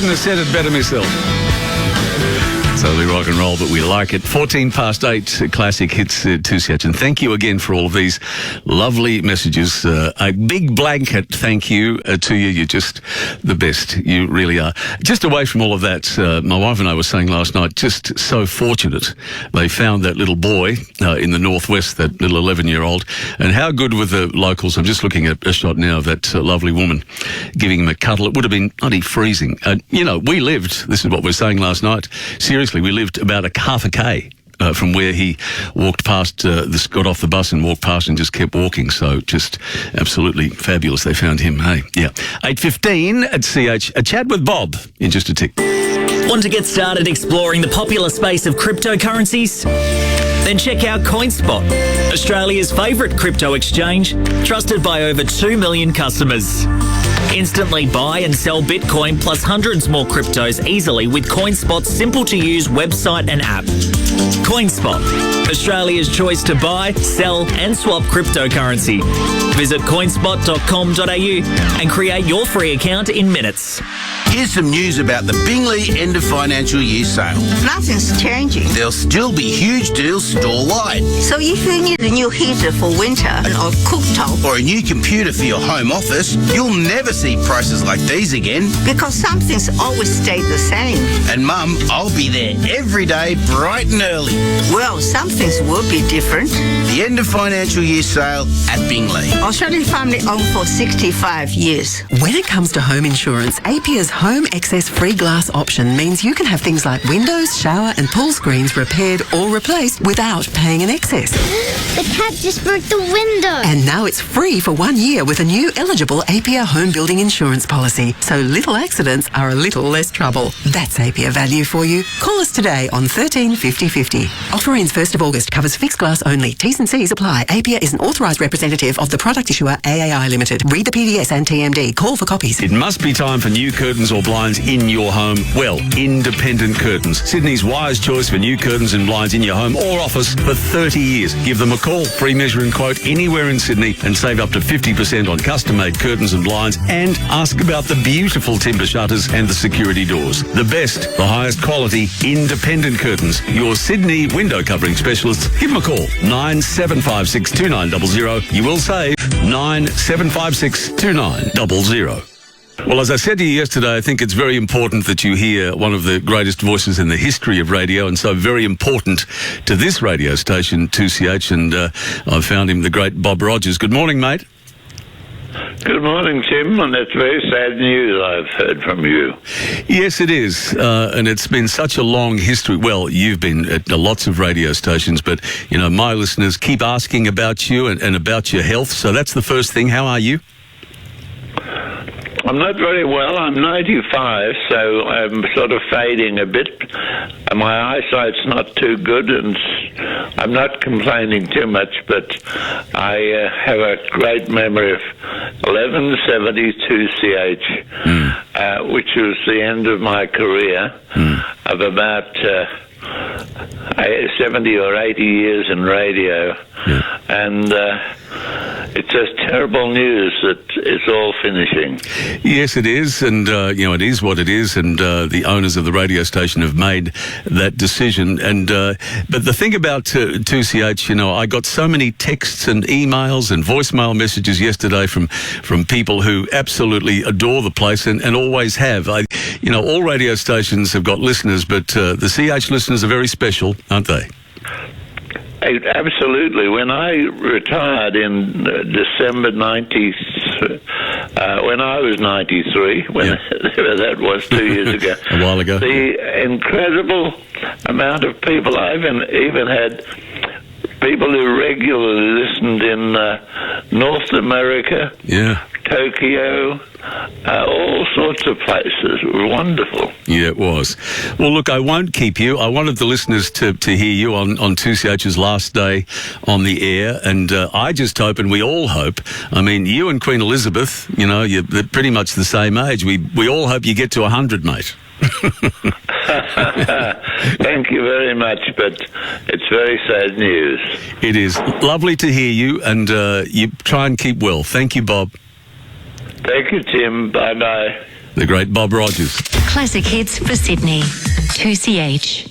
Couldn't have said it better myself. It's only rock and roll, but we like it. 8:14, classic hits, 2CH. And thank you again for all of these lovely messages. A big blanket thank you to you. You're just the best. You really are. Just away from all of that, my wife and I were saying last night, just so fortunate they found that little boy in the northwest, that little 11-year-old. And how good were the locals? I'm just looking at a shot now of that lovely woman giving him a cuddle. It would have been bloody freezing. We lived, this is what we were saying last night, seriously, we lived about half a K from where he walked past, got off the bus and walked past and just kept walking. So just absolutely fabulous. They found him. Hey, yeah. 8:15 at CH. A chat with Bob in just a tick. Want to get started exploring the popular space of cryptocurrencies? Then check out CoinSpot, Australia's favourite crypto exchange, trusted by over 2 million customers. Instantly buy and sell Bitcoin plus hundreds more cryptos easily with CoinSpot's simple-to-use website and app. CoinSpot, Australia's choice to buy, sell and swap cryptocurrency. Visit coinspot.com.au and create your free account in minutes. Here's some news about the Bingley end of financial year sale. Nothing's changing. There'll still be huge deals store-wide. So if you need a new heater for winter or cooktop or a new computer for your home office, you'll never see prices like these again. Because something's always stayed the same. And Mum, I'll be there every day bright and early. Well, some things will be different. The end of financial year sale at Bingley. Australian family owned for 65 years. When it comes to home insurance, APIA's Home Excess Free Glass option means you can have things like windows, shower and pool screens repaired or replaced without paying an excess. The cat just broke the window. And now it's free for 1 year with a new eligible APIA home building insurance policy. So little accidents are a little less trouble. That's APIA value for you. Call us today on 13 50 50. Offer ends 1st of August. Covers fixed glass only. T's and C's apply. APIA is an authorised representative of the product issuer AAI Limited. Read the PDS and TMD. Call for copies. It must be time for new curtains or blinds in your home. Well, Independent Curtains, Sydney's wise choice for new curtains and blinds in your home or office for 30 years. Give them a call, free measure and quote anywhere in Sydney, and save up to 50% on custom-made curtains and blinds, and ask about the beautiful timber shutters and the security doors. The best, the highest quality, Independent Curtains, your Sydney window covering specialists. Give them a call, 9756 2900. You will save, 9756 2900. Well, as I said to you yesterday, I think it's very important that you hear one of the greatest voices in the history of radio, and so very important to this radio station, 2CH, and I've found him, the great Bob Rogers. Good morning, mate. Good morning, Tim, and it's very sad news I've heard from you. Yes, it is, and it's been such a long history. Well, you've been at lots of radio stations, but, my listeners keep asking about you and about your health, so that's the first thing. How are you? I'm not very well. I'm 95, so I'm sort of fading a bit. My eyesight's not too good, and I'm not complaining too much, but I have a great memory of 1172 CH, which was the end of my career of about 70 or 80 years in radio, and it's just terrible news that it's all finishing. Yes, it is, and it is what it is, and the owners of the radio station have made that decision. And but the thing about 2CH, I got so many texts and emails and voicemail messages yesterday from people who absolutely adore the place and always have. All radio stations have got listeners, but the CH listeners are very special, aren't they? Absolutely. When I retired in December 90, when I was 93, that was 2 years ago. A while ago. The incredible amount of people, I even had people who regularly listened in North America, Tokyo, all sorts of places. It was wonderful. Yeah, it was. Well, look, I won't keep you. I wanted the listeners to hear you on 2CH's last day on the air, and I just hope, and we all hope, you and Queen Elizabeth, you're pretty much the same age. We all hope you get to 100, mate. Thank you very much, but it's very sad news. It is. Lovely to hear you, and you try and keep well. Thank you, Bob. Thank you, Tim. Bye-bye. The great Bob Rogers. Classic hits for Sydney. 2CH.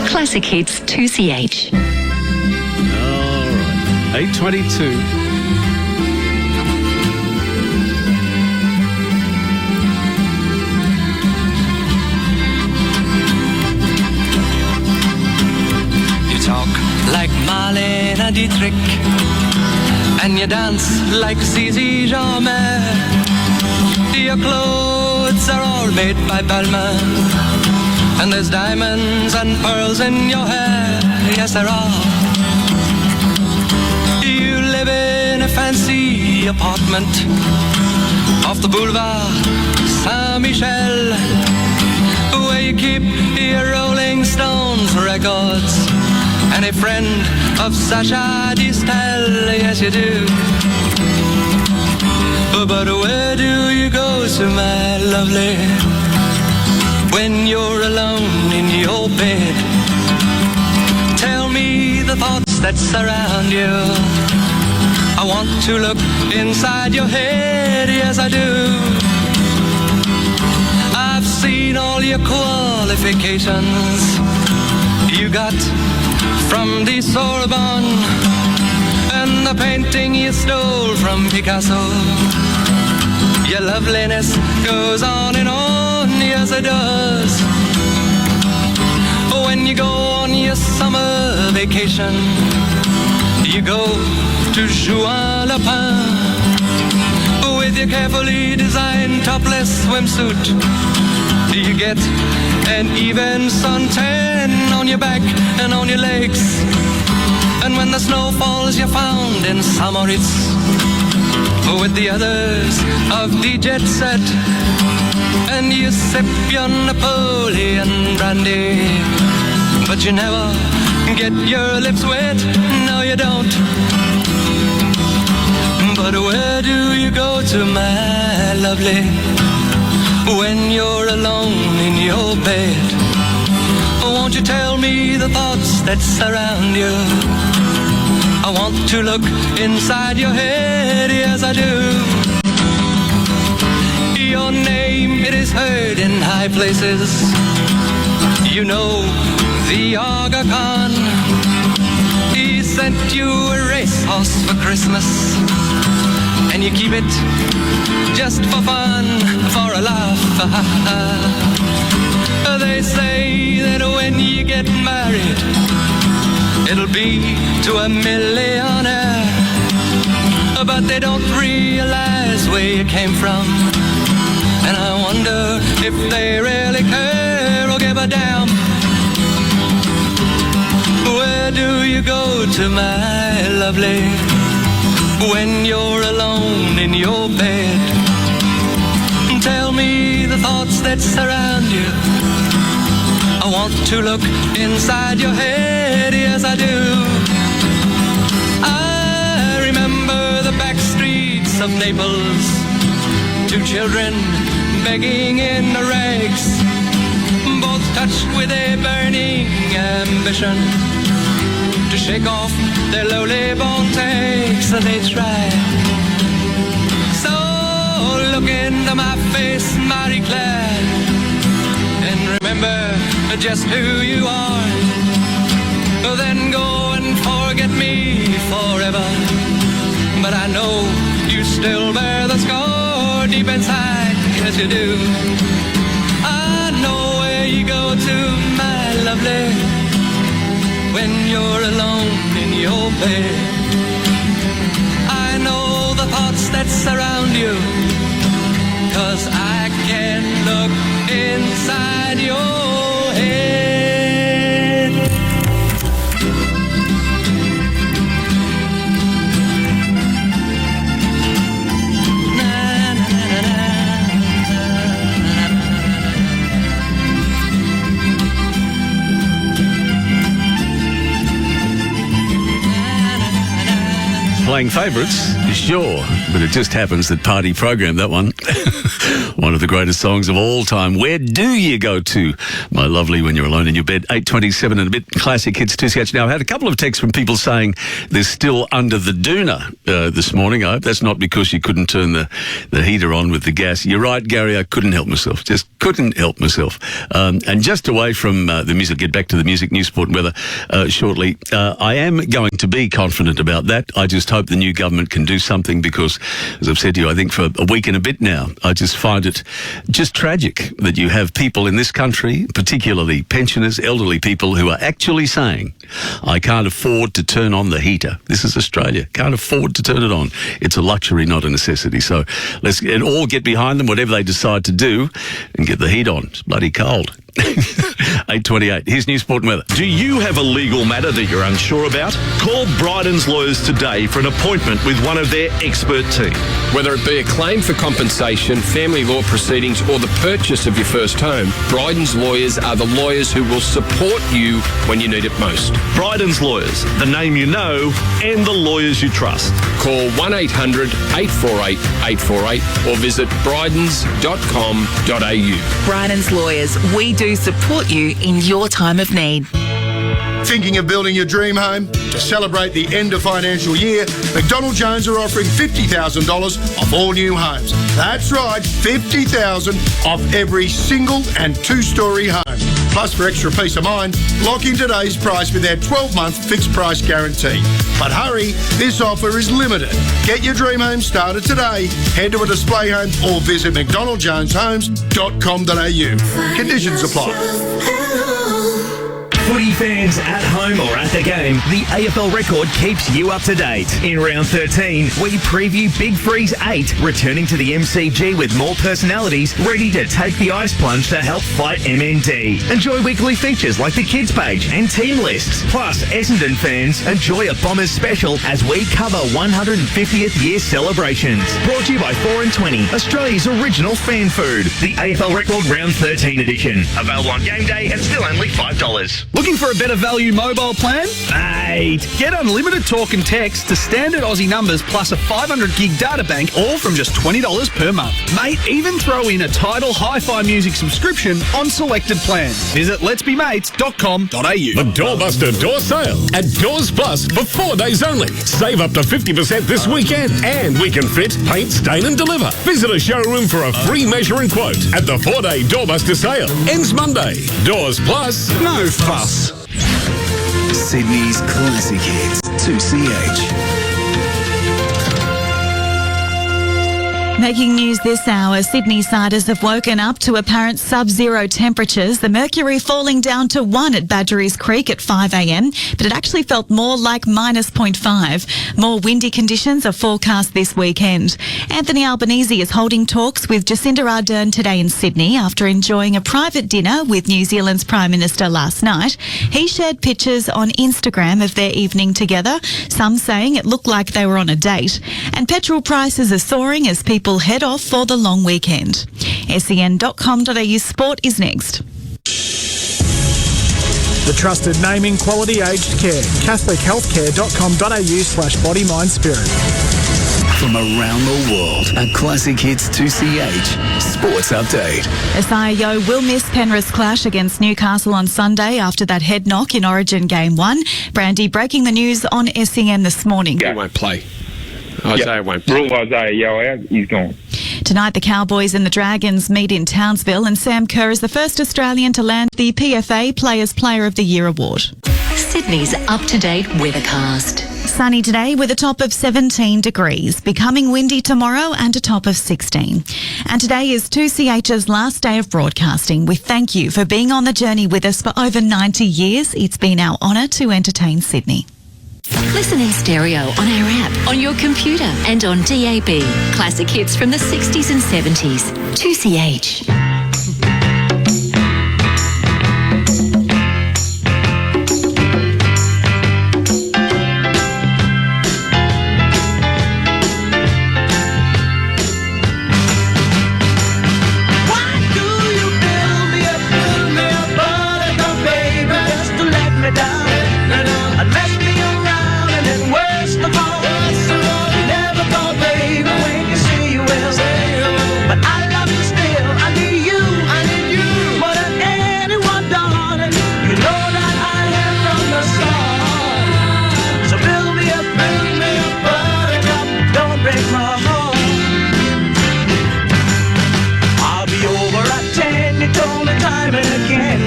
Classic hits 2CH. All right. 8:22. Talk like Marlene Dietrich, and you dance like Zizi Jeanmaire. Your clothes are all made by Balmain, and there's diamonds and pearls in your hair. Yes, there are. You live in a fancy apartment off the boulevard Saint-Michel, where you keep your Rolling Stones records and a friend of Sacha Distel. Yes, you do. But where do you go to, my lovely, when you're alone in your bed? Tell me the thoughts that surround you. I want to look inside your head. Yes, I do. I've seen all your qualifications you got from the Sorbonne, and the painting you stole from Picasso. Your loveliness goes on and on, yes it does. When you go on your summer vacation, you go to Juan-le-Pin with your carefully designed topless swimsuit. You get an even suntan on your back and on your legs. And when the snow falls, you're found in Samoritz with the others of the jet set, and you sip your Napoleon brandy, but you never get your lips wet. No, you don't. But where do you go to, my lovely, when you're alone in your bed? Won't you tell me the thoughts that surround you? I want to look inside your head, yes I do. Your name, it is heard in high places. You know the Aga Khan. He sent you a racehorse for Christmas, and you keep it just for fun, for a laugh. They say that when you get married, it'll be to a millionaire, but they don't realize where you came from, and I wonder if they really care or give a damn. Where do you go to, my lovely, when you're alone in your bed? Tell me the thoughts that surround you. I want to look inside your head, yes I do. I remember the back streets of Naples, two children begging in the rags, both touched with a burning ambition to shake off their lowly bone takes. They try. So look into my face, Marie Claire, and remember just who you are. Then go and forget me forever, but I know you still bear the scar deep inside, yes you do. I know where you go to, my lovely, when you're alone in your bed. I know the thoughts that surround you, 'cause I can look inside your head. Playing favourites, sure, but it just happens that Party Program, that one, one of the greatest songs of all time. Where do you go to, my lovely, when you're alone in your bed? 8:27 and a bit, classic hits 2CH. Now, I had a couple of texts from people saying they're still under the doona this morning. I hope that's not because you couldn't turn the heater on with the gas. You're right, Gary, I couldn't help myself. Just couldn't help myself. And just away from the music, get back to the music, news, sport and weather shortly. I am going to be confident about that. I just hope the new government can do something because, as I've said to you, I think for a week and a bit now, I just find it just tragic that you have people in this country, particularly pensioners, elderly people, who are actually saying, I can't afford to turn on the heater. This is Australia. Can't afford to turn it on. It's a luxury, not a necessity. So let's all get behind them, whatever they decide to do, and get the heat on. It's bloody cold. 8:28. Here's news, sport and weather. Do you have a legal matter that you're unsure about? Call Bryden's Lawyers today for an appointment with one of their expert team. Whether it be a claim for compensation, family law proceedings or the purchase of your first home, Bryden's Lawyers are the lawyers who will support you when you need it most. Bryden's Lawyers, the name you know and the lawyers you trust. Call 1-800-848-848 or visit brydens.com.au. Bryden's Lawyers, we do support you in your time of need. Thinking of building your dream home? To celebrate the end of financial year, McDonald Jones are offering $50,000 off all new homes. That's right, $50,000 off every single and two-storey home. Plus, for extra peace of mind, lock in today's price with their 12-month fixed price guarantee. But hurry, this offer is limited. Get your dream home started today. Head to a display home or visit mcdonaldjoneshomes.com.au. Conditions apply. Footy fans at home or at the game, the AFL Record keeps you up to date. In round 13, we preview Big Freeze 8, returning to the MCG with more personalities ready to take the ice plunge to help fight MND. Enjoy weekly features like the Kids page and team lists. Plus, Essendon fans enjoy a Bombers special as we cover 150th year celebrations. Brought to you by 4 and 20, Australia's original fan food. The AFL Record round 13 edition. Available on game day and still only $5. Look Looking for a better value mobile plan? Mate, get unlimited talk and text to standard Aussie numbers plus a 500 gig data bank, all from just $20 per month. Mate, even throw in a Tidal hi-fi music subscription on selected plans. Visit letsbemates.com.au. The Doorbuster Door Sale at Doors Plus for 4 days only. Save up to 50% this weekend, and we can fit, paint, stain and deliver. Visit a showroom for a free measure and quote at the 4-day Doorbuster Sale. Ends Monday. Doors Plus, no fuss. Sydney's classic hits, 2CH. Making news this hour, Sydney siders have woken up to apparent sub-zero temperatures. The mercury falling down to 1 at Badgerys Creek at 5 a.m, but it actually felt more like minus 0.5. More windy conditions are forecast this weekend. Anthony Albanese is holding talks with Jacinda Ardern today in Sydney after enjoying a private dinner with New Zealand's Prime Minister last night. He shared pictures on Instagram of their evening together, some saying it looked like they were on a date. And petrol prices are soaring as people head off for the long weekend. sen.com.au sport is next. The trusted naming quality aged care. catholichealthcare.com.au/body mind spirit. From around the world, a Classic Hits 2CH Sports Update. SIO will miss Penrith's clash against Newcastle on Sunday after that head knock in Origin Game 1. Brandy breaking the news on SEN this morning. He won't play. Isaiah won't play. Rule Isaiah out, he's gone. Tonight, the Cowboys and the Dragons meet in Townsville, and Sam Kerr is the first Australian to land the PFA Players Player of the Year award. Sydney's up-to-date weathercast. Sunny today with a top of 17 degrees, becoming windy tomorrow and a top of 16. And today is 2CH's last day of broadcasting. We thank you for being on the journey with us for over 90 years. It's been our honour to entertain Sydney. Listen in stereo on our app, on your computer and on DAB. Classic hits from the 60s and 70s. 2CH.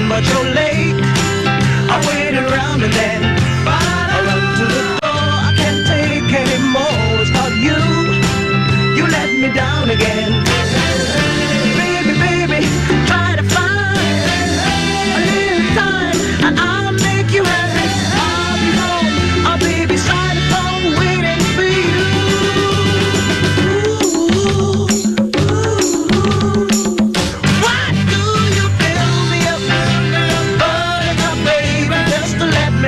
But you're late. I waited around and then I run to the door. I can't take anymore. It's not you. You let me down again. Baby, baby, try to find a little time and I'll make you happy. I'll be home. I'll be beside the phone waiting for you. Why do you fill me up?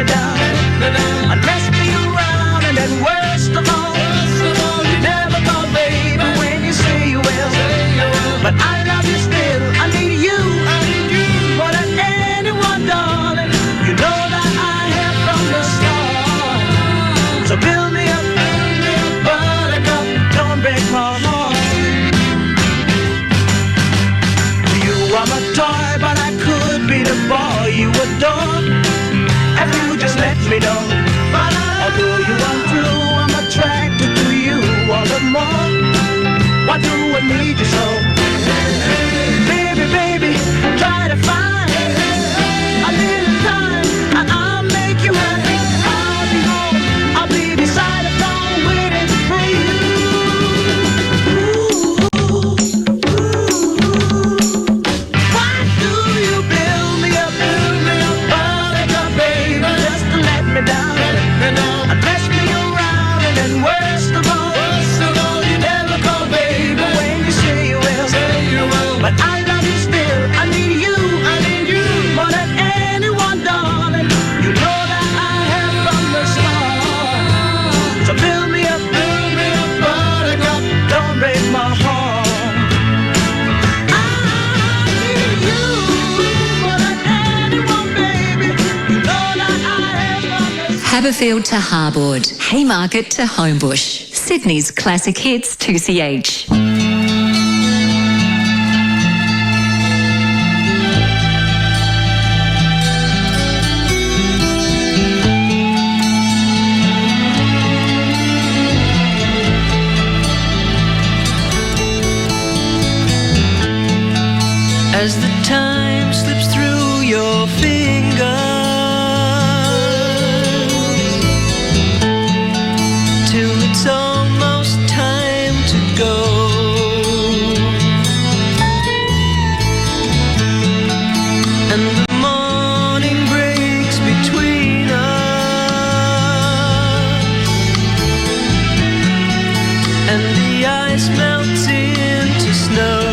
Down and mess me around, and then worst of all, you never call baby when you say you will. But I love you still. I need you more than anyone, darling. You know that I have from the start. So build me up, buttercup, don't break my heart. You are my toy, but I could be the boy you adore. If you just let me know, although you are true, I'm attracted to you all the more. Why do I need you so? Baby, baby, try to find a little time and I'll make you happy. I'll be home, I'll be beside the phone waiting for you. Why do you build me up, baby, just to let me down and mess me around, and then worst of all, you never call baby when you say you Haberfield to Harbord, Haymarket to Homebush. Sydney's classic hits 2CH. As the time slips through your fingers till it's almost time to go, and the morning breaks between us, and the ice melts into snow.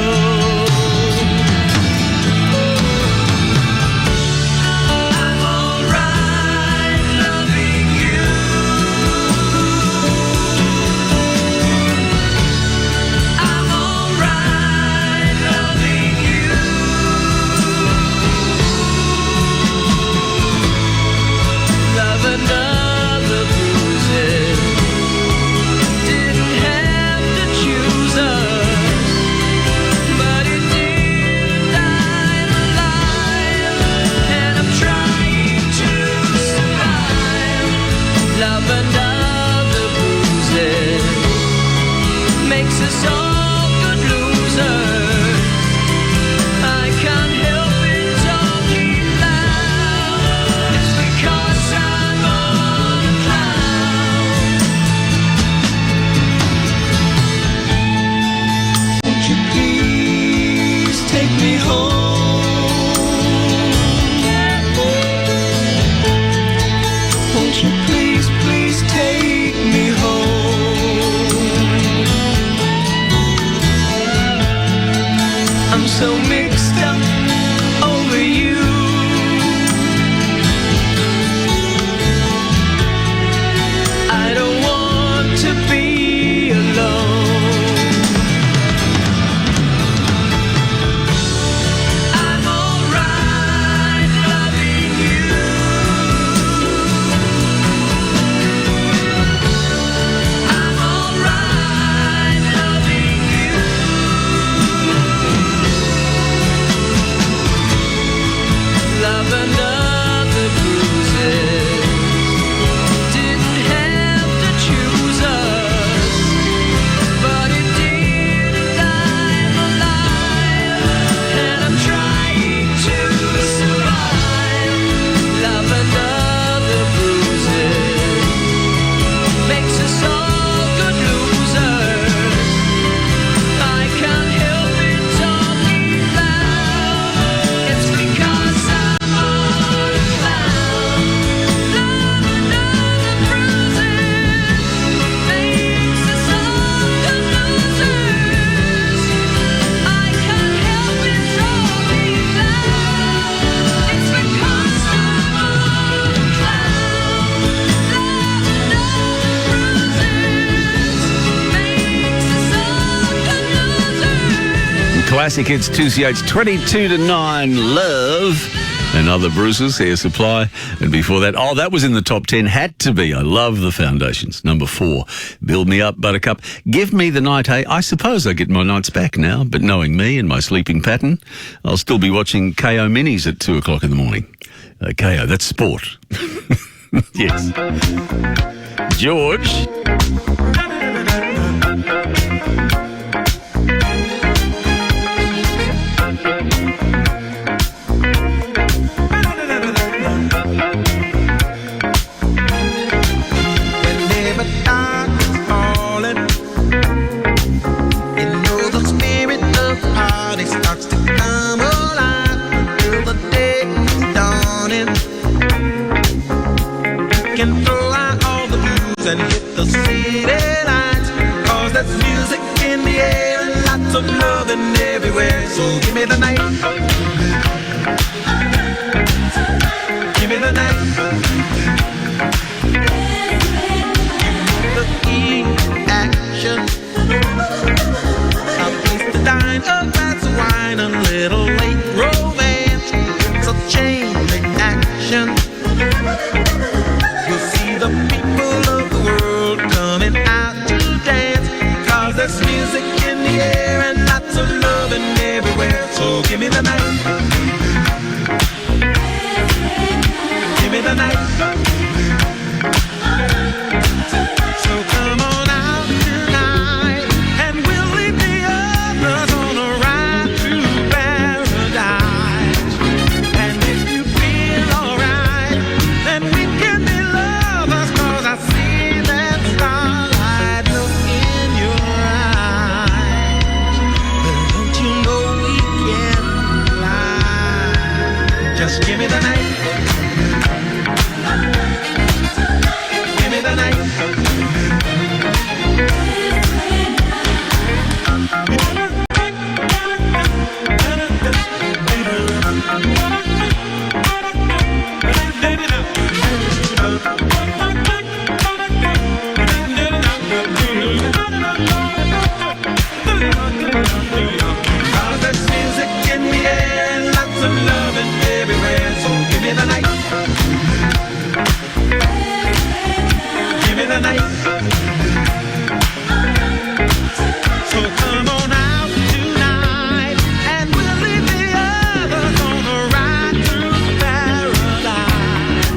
So mixed up over you. I don't want to be alone. I'm alright loving you. I'm alright loving you. Love another bruises. Didn't have to choose us, but it did, and I'm alive, and I'm trying to survive. Love another bruises. Makes us all good losers. I can't help it talking loud. It's because Classic Hits 2CH 22 to 9. Love and Other Bruises, Air Supply. And before that, that was in the top 10. Had to be. I love the Foundations. Number 4, Build Me Up, Buttercup. Give Me the Night, Hey. I suppose I get my nights back now, but knowing me and my sleeping pattern, I'll still be watching KO Minis at 2 o'clock in the morning. KO, that's sport. Yes. George. And hit the city lights, 'cause there's music in the air and lots of loving everywhere. So give me the night, give me the night, the action, a place to dine, a glass of wine, a little late romance, so chain reaction. You'll see the give me the night. Give me the night. So come on out tonight, and we'll leave the others on a ride to paradise. And if you feel alright, then we can be lovers, 'cause I see that starlight look in your eyes. But don't you know we can fly? Just give me the night. Give me the night. Cause there's music in the air and lots of loving everywhere. So give me the night. Give me the night. So come on out tonight, and we'll leave the others on a ride to paradise.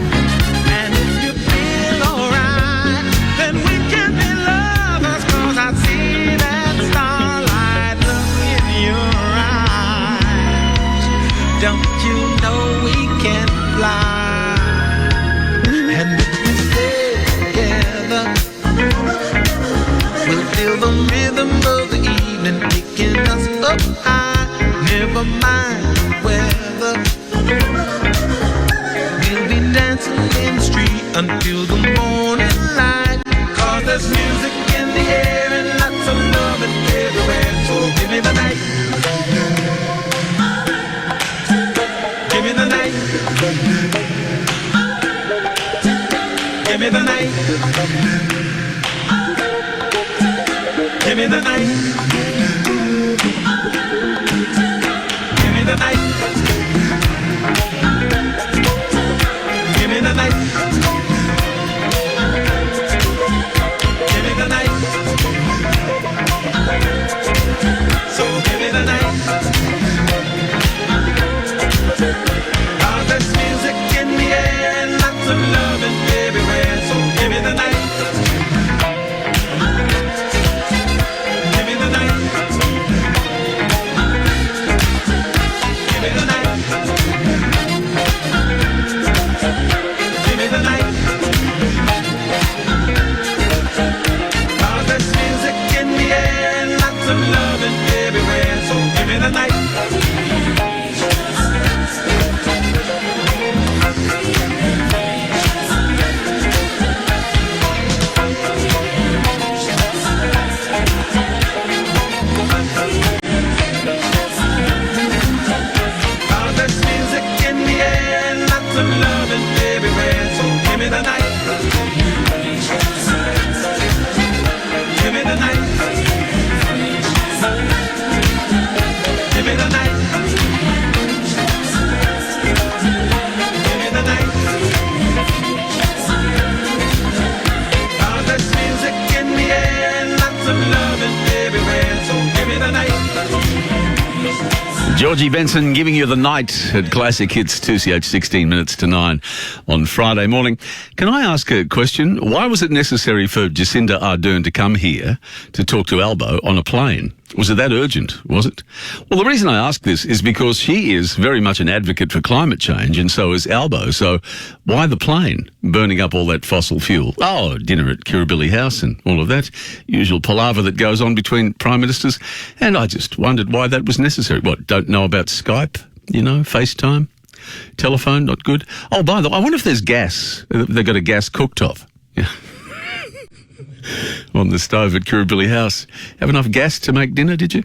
And if you feel alright, then we can be lovers, 'cause I see that starlight look in your eyes. Don't you know we can fly? And if we stay together, we'll feel the rhythm of the evening taking us up high. Never mind the weather, we'll be dancing in the street until the morning light. 'Cause there's music in the air and lots of loving everywhere. So give me the night. Give me the night. Give me the night. Give me the night. Give me the night. Give me the night. Give me the night. So give me the night. Cause there's music in the air and lots of loving everywhere. So give me the night. Give me the night. Give me the night. Give me the night. Cause there's music in the air and lots of loving everywhere. So give me the night. Cause there's music in the air and lots of loving everywhere. So give me the night. Give me the night. Give me the night. Give me the night. Cause there's music in the air and lots of loving everywhere. So give me the night. Georgie Benson giving you the night at Classic Hits 2CH 16 minutes to 9 on Friday morning. Can I ask a question? Why was it necessary for Jacinda Ardern to come here to talk to Albo on a plane? Was it that urgent, was it? Well, the reason I ask this is because she is very much an advocate for climate change, and so is Albo. So why the plane burning up all that fossil fuel? Oh, dinner at Kirribilli House and all of that. Usual palaver that goes on between prime ministers. And I just wondered why that was necessary. What, don't know about Skype? You know, FaceTime? Telephone, not good? Oh, by the way, I wonder if there's gas. They've got a gas cooktop. Yeah. On the stove at Kirribilli House. Have enough gas to make dinner, did you?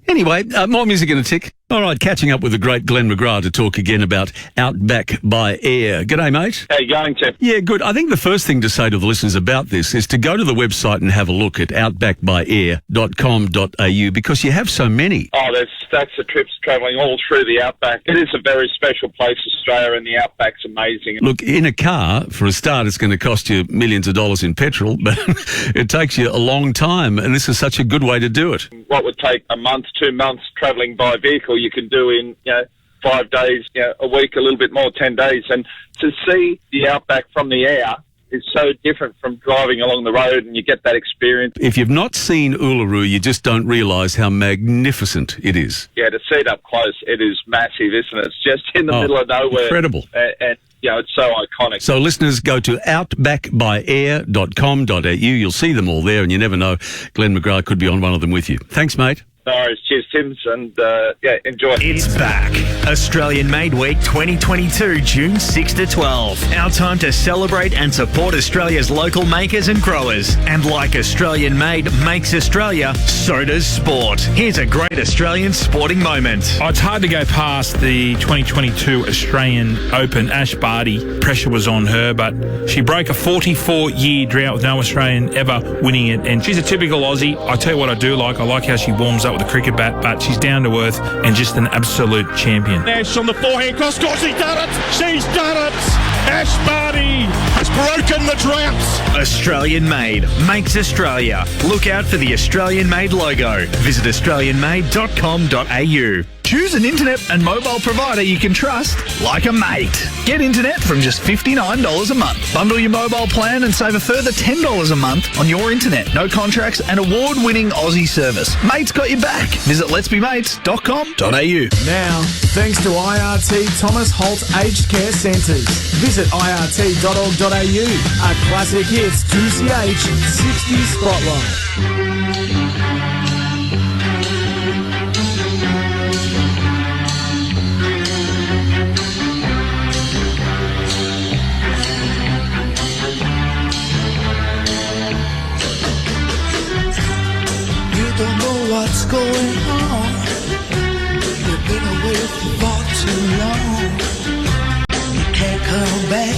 Anyway, more music in a tick. All right, catching up with the great Glenn McGrath to talk again about Outback by Air. G'day, mate. How you going, Tim? Yeah, good. I think the first thing to say to the listeners about this is to go to the website and have a look at outbackbyair.com.au because you have so many. Oh, there's stacks of trips travelling all through the Outback. It is a very special place, Australia, and the Outback's amazing. Look, in a car, for a start, it's going to cost you millions of dollars in petrol, but it takes you a long time, and this is such a good way to do it. What would take a month, 2 months travelling by vehicle, you can do in 5 days, a week, a little bit more, 10 days. And to see the outback from the air is so different from driving along the road, and you get that experience. If you've not seen Uluru, you just don't realise how magnificent it is. Yeah, to see it up close, it is massive, isn't it? It's just in the middle of nowhere. Incredible. And it's so iconic. So listeners, go to outbackbyair.com.au. You'll see them all there, and you never know. Glenn McGrath could be on one of them with you. Thanks, mate. No worries. Cheers, Tims, and enjoy. It's back. Australian Made Week 2022, June 6 to 12. Our time to celebrate and support Australia's local makers and growers. And like Australian Made makes Australia, so does sport. Here's a great Australian sporting moment. Oh, it's hard to go past the 2022 Australian Open. Ash Barty, pressure was on her, but she broke a 44-year drought with no Australian ever winning it. And she's a typical Aussie. I tell you what I do like. I like how she warms up with a cricket bat, but she's down to earth and just an absolute champion. Ash on the forehand cross course, she's done it! She's done it! Ash Barty has broken the drought! Australian Made makes Australia. Look out for the Australian Made logo. Visit australianmade.com.au. Choose an internet and mobile provider you can trust, like a mate. Get internet from just $59 a month. Bundle your mobile plan and save a further $10 a month on your internet. No contracts and award-winning Aussie service. Mate's got your back. Visit letsbemates.com.au. Now, thanks to IRT Thomas Holt Aged Care Centres. Visit irt.org.au. A Classic Hits 2CH 60 Spotlight. Don't know what's going on. You've been away for far too long. You can't come back.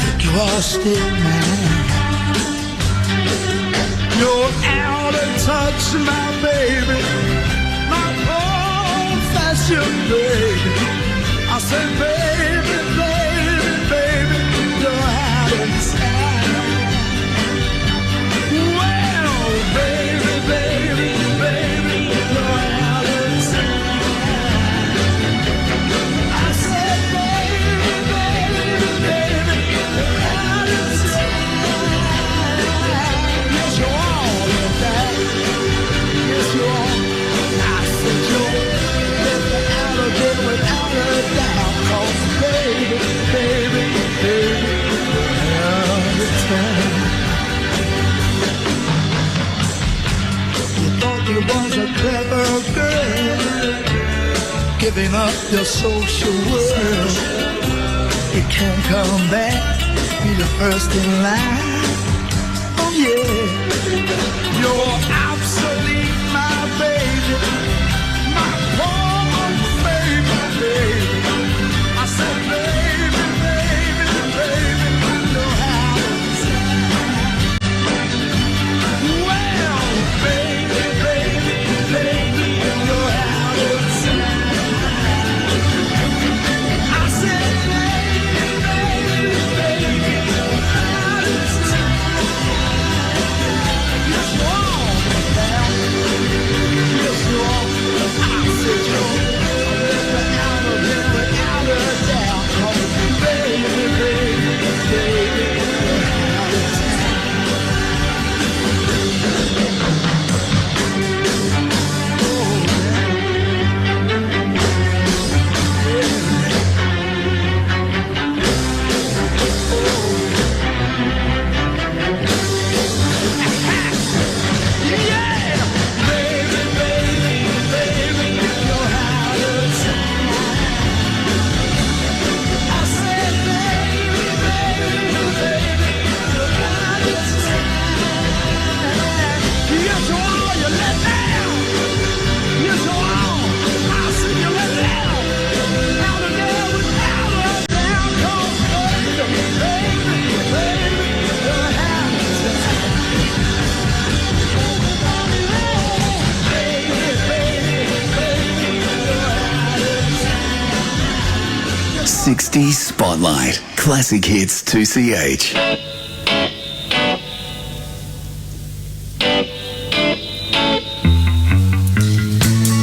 Think you are still mine. You're out of touch, my baby, my old-fashioned baby. I said, baby, baby, baby, you're out of time. Well, baby, baby, baby, you're out of time. I said, baby, baby, baby, you're out of time. Yes, you're all of that. Yes, you are. I said, you're out of there without a doubt. 'Cause baby, baby, baby, you're out of time. You was a clever girl, giving up your social world. You can't come back, be the first in line. Oh yeah, you're obsolete, my baby, my poor baby, baby. I said, baby, baby, baby, you're out of time. Well, baby, baby, baby, you're out of time. I said, baby, baby, baby, you're out of time. Yes, you are now. Yes, you are. I said, you're out of here without a doubt. Oh, baby, baby, baby, you're out of '60s Spotlight. Classic Hits 2CH.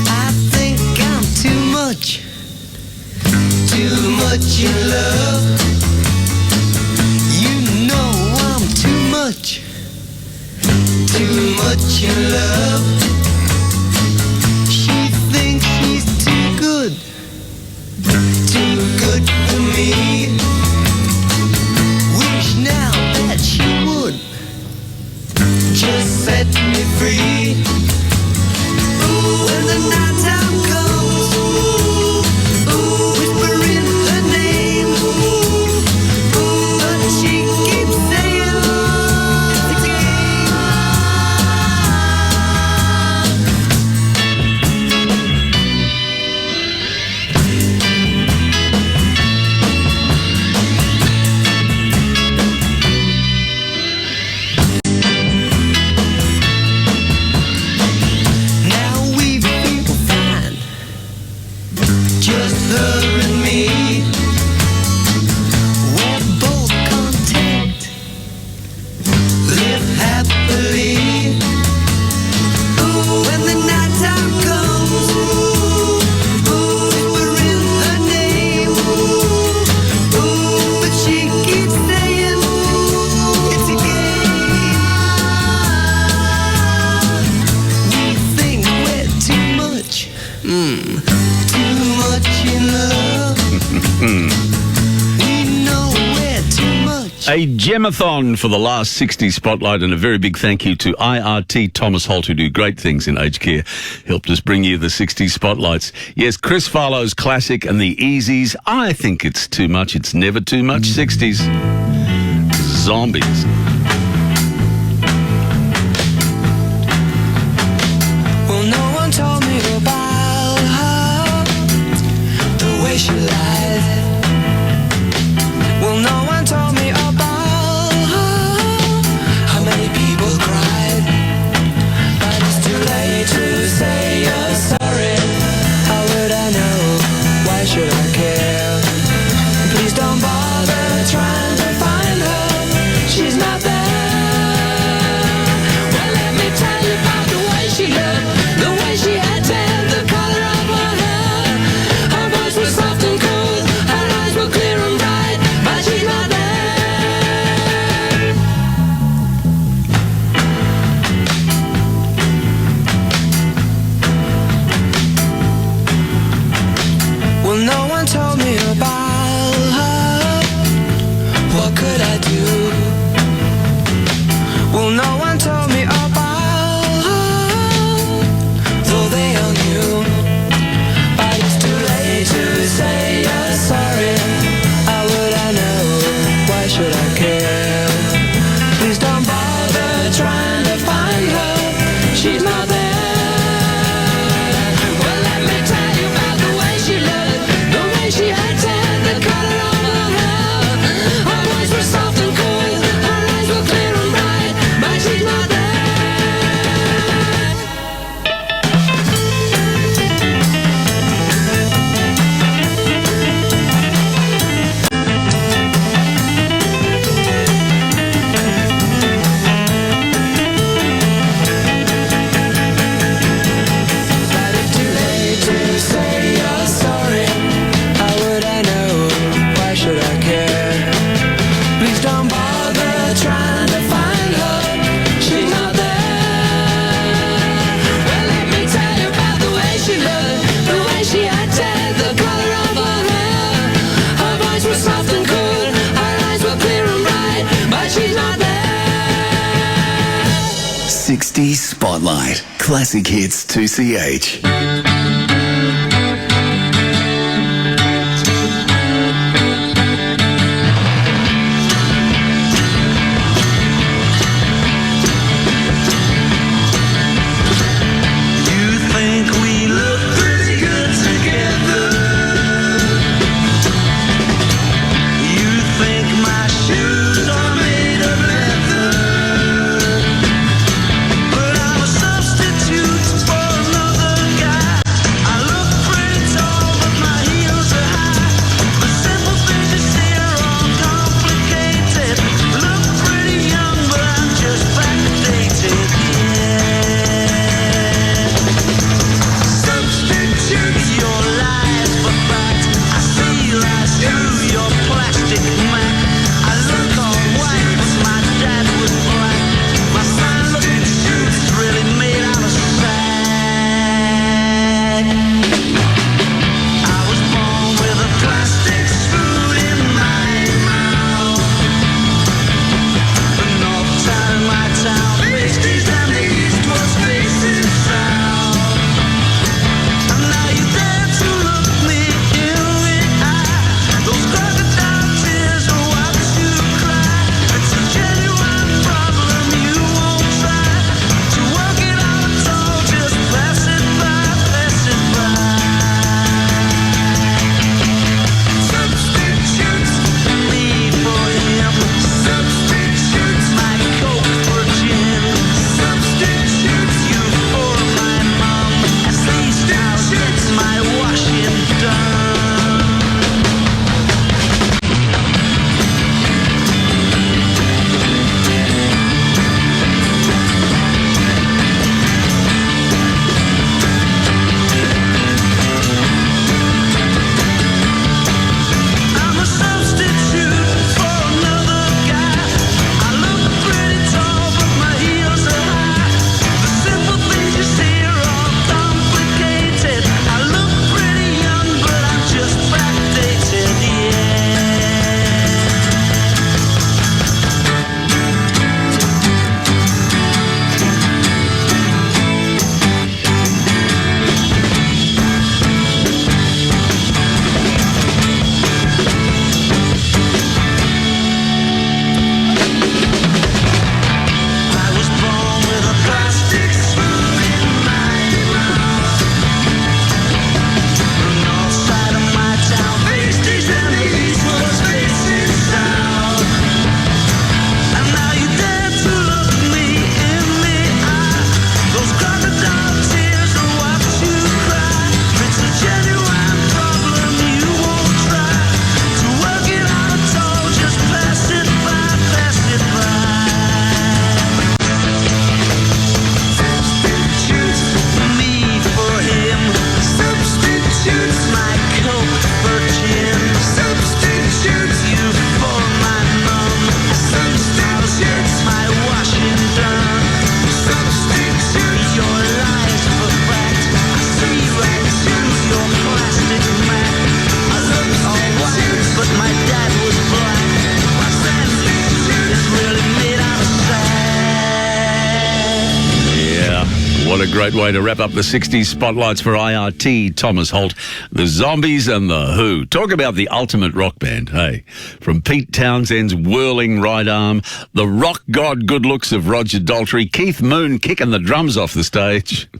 I think I'm too A gemathon for the last 60 Spotlight, and a very big thank you to IRT Thomas Holt, who do great things in aged care, helped us bring you the 60 Spotlights. Yes, Chris Farlow's classic and the Easies. I think it's too much. It's never too much. 60s. Zombies. Well, no one told me about her, the way she lied. Well, no one told me about her, how many people cried. But it's too late to say you're sorry. How would I know? Why should I care? Please don't bother trying to find her. She's not there. Well, let me tell you about the way she looked, the way she had tan, the color of her hair. Her voice was soft and cool, her eyes were clear and bright, but she's not there. Well, no one told me about her. What could I do? Well, no one told me about her, though they all knew. But it's too late to say you're sorry. How would I know? Why should I care? Please don't bother trying to find her. She's not there. Well, let me tell you about the way she looked, the way she had tan, the color of her hair. Her voice was soft and cool, her eyes were clear and bright, but she's not there. But it's too late to say you're sorry. How would I know? Why should I care? Please don't bother trying to find her. She's not there. Well, let me tell you about the way she looked, the way she had tan, the color of her hair. Her voice was soft and cool, her eyes were clear and bright, but she's not there. 60 Spotlight. Classic Hits 2CH. You think we look pretty good together. You think my shoes are made of leather. But I'm a substitute for another guy. What a great way to wrap up the 60s spotlights for IRT, Thomas Holt, the Zombies and the Who. Talk about the ultimate rock band, hey. From Pete Townshend's whirling right arm, the rock god good looks of Roger Daltrey, Keith Moon kicking the drums off the stage.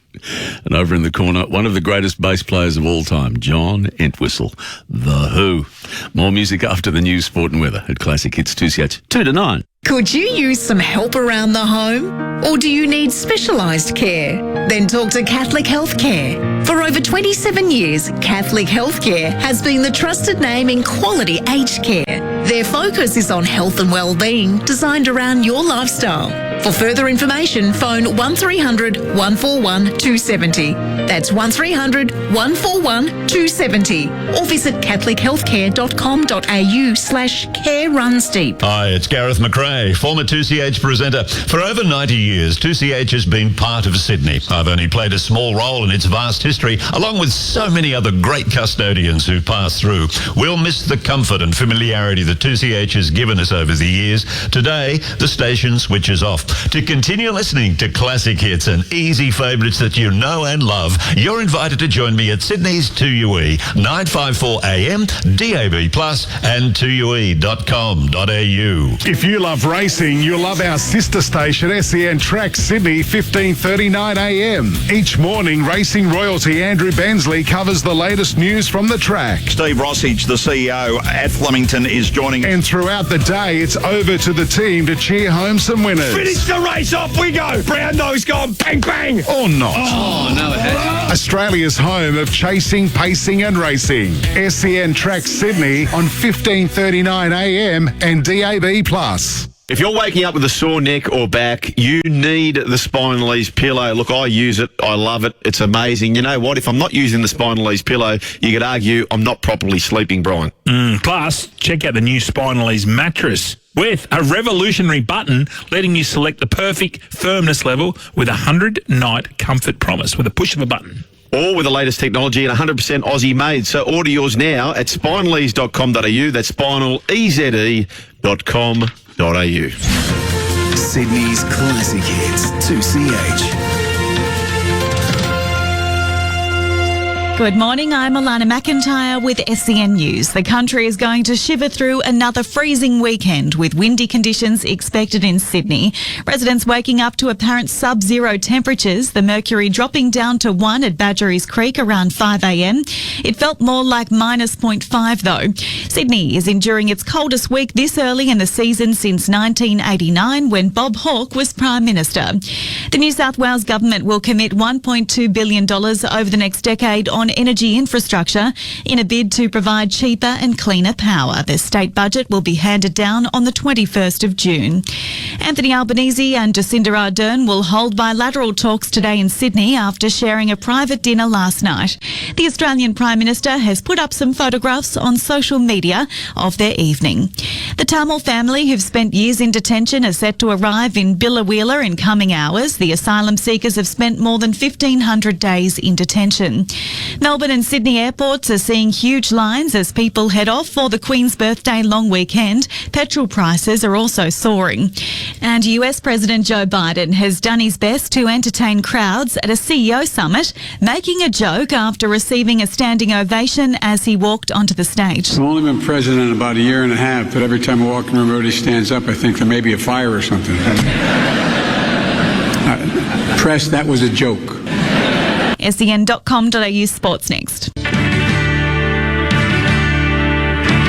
And over in the corner, one of the greatest bass players of all time, John Entwistle, The Who. More music after the news, sport and weather at Classic Hits 2CH 2 to 9. Could you use some help around the home? Or do you need specialised care? Then talk to Catholic Healthcare. For over 27 years, Catholic Healthcare has been the trusted name in quality aged care. Their focus is on health and well-being designed around your lifestyle. For further information, phone 1300 141 270. That's 1300 141 270. Or visit catholichealthcare.com.au/care-runs-deep. Hi, it's Gareth McRae, former 2CH presenter. For over 90 years, 2CH has been part of Sydney. I've only played a small role in its vast history, along with so many other great custodians who passed through. We'll miss the comfort and familiarity that 2CH has given us over the years. Today, the station switches off. To continue listening to classic hits and easy favourites that you know and love, you're invited to join me at Sydney's 2UE, 954 AM, DAB+, and 2UE.com.au. If you love racing, you'll love our sister station, SEN Track Sydney, 15:39 AM. Each morning, racing royalty Andrew Bensley covers the latest news from the track. Steve Rossage, the CEO at Flemington, is joining. And throughout the day, it's over to the team to cheer home some winners. Finish the race, off we go. Brown nose gone, bang, bang. Or not. Oh, no, it hasn't. Australia's home of chasing, pacing and racing. SEN Track Sydney on 15:39 AM and DAB+. If you're waking up with a sore neck or back, you need the Spinalese pillow. Look, I use it. I love it. It's amazing. You know what? If I'm not using the Spinalese pillow, you could argue I'm not properly sleeping, Brian. Plus, check out the new Spinalese mattress with a revolutionary button letting you select the perfect firmness level with a 100-night comfort promise with a push of a button. All with the latest technology and 100% Aussie made. So order yours now at spinalese.com.au. That's spinaleze.com.au. Sydney's classic hits, 2CH. Good morning, I'm Alana McIntyre with SEN News. The country is going to shiver through another freezing weekend with windy conditions expected in Sydney. Residents waking up to apparent sub-zero temperatures, the mercury dropping down to 1 at Badgerys Creek around 5 a.m. It felt more like -0.5 though. Sydney is enduring its coldest week this early in the season since 1989 when Bob Hawke was Prime Minister. The New South Wales government will commit $1.2 billion over the next decade on energy infrastructure in a bid to provide cheaper and cleaner power. The state budget will be handed down on the 21st of June. Anthony Albanese and Jacinda Ardern will hold bilateral talks today in Sydney after sharing a private dinner last night. The Australian Prime Minister has put up some photographs on social media of their evening. The Tamil family who've spent years in detention are set to arrive in Billawheeler in coming hours. The asylum seekers have spent more than 1,500 days in detention. Melbourne and Sydney airports are seeing huge lines as people head off for the Queen's birthday long weekend. Petrol prices are also soaring. And US President Joe Biden has done his best to entertain crowds at a CEO summit, making a joke after receiving a standing ovation as he walked onto the stage. I've only been president about a year and a half, but every time I walk in the room, everybody stands up. I think there may be a fire or something. Press, that was a joke. SEN.com.au Sports next.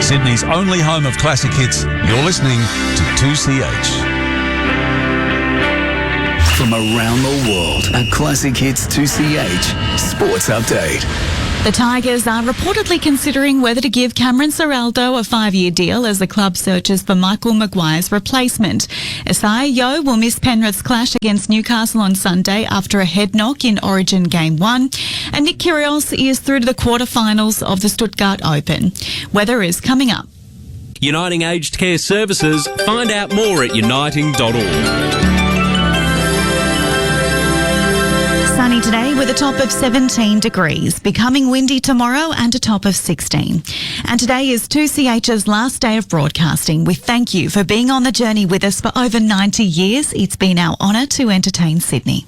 Sydney's only home of classic hits. You're listening to 2CH. From around the world, a Classic Hits 2CH Sports Update. The Tigers are reportedly considering whether to give Cameron Ciraldo a 5-year deal as the club searches for Michael Maguire's replacement. Asai Yo will miss Penrith's clash against Newcastle on Sunday after a head knock in Origin Game 1. And Nick Kyrgios is through to the quarterfinals of the Stuttgart Open. Weather is coming up. Uniting Aged Care Services. Find out more at uniting.org. Sunny today with a top of 17 degrees, becoming windy tomorrow and a top of 16. And today is 2CH's last day of broadcasting. We thank you for being on the journey with us for over 90 years. It's been our honour to entertain Sydney.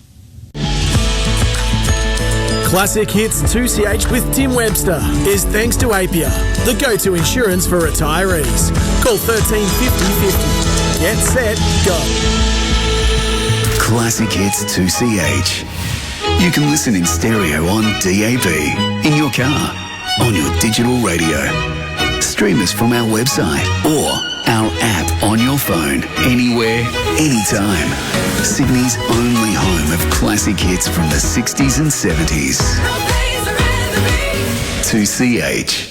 Classic Hits 2CH with Tim Webster is thanks to Apia, the go-to insurance for retirees. Call 13 50 50. Get set, go. Classic Hits 2CH. You can listen in stereo on DAB, in your car, on your digital radio. Stream us from our website or our app on your phone, anywhere, anytime. Sydney's only home of classic hits from the 60s and 70s. 2CH.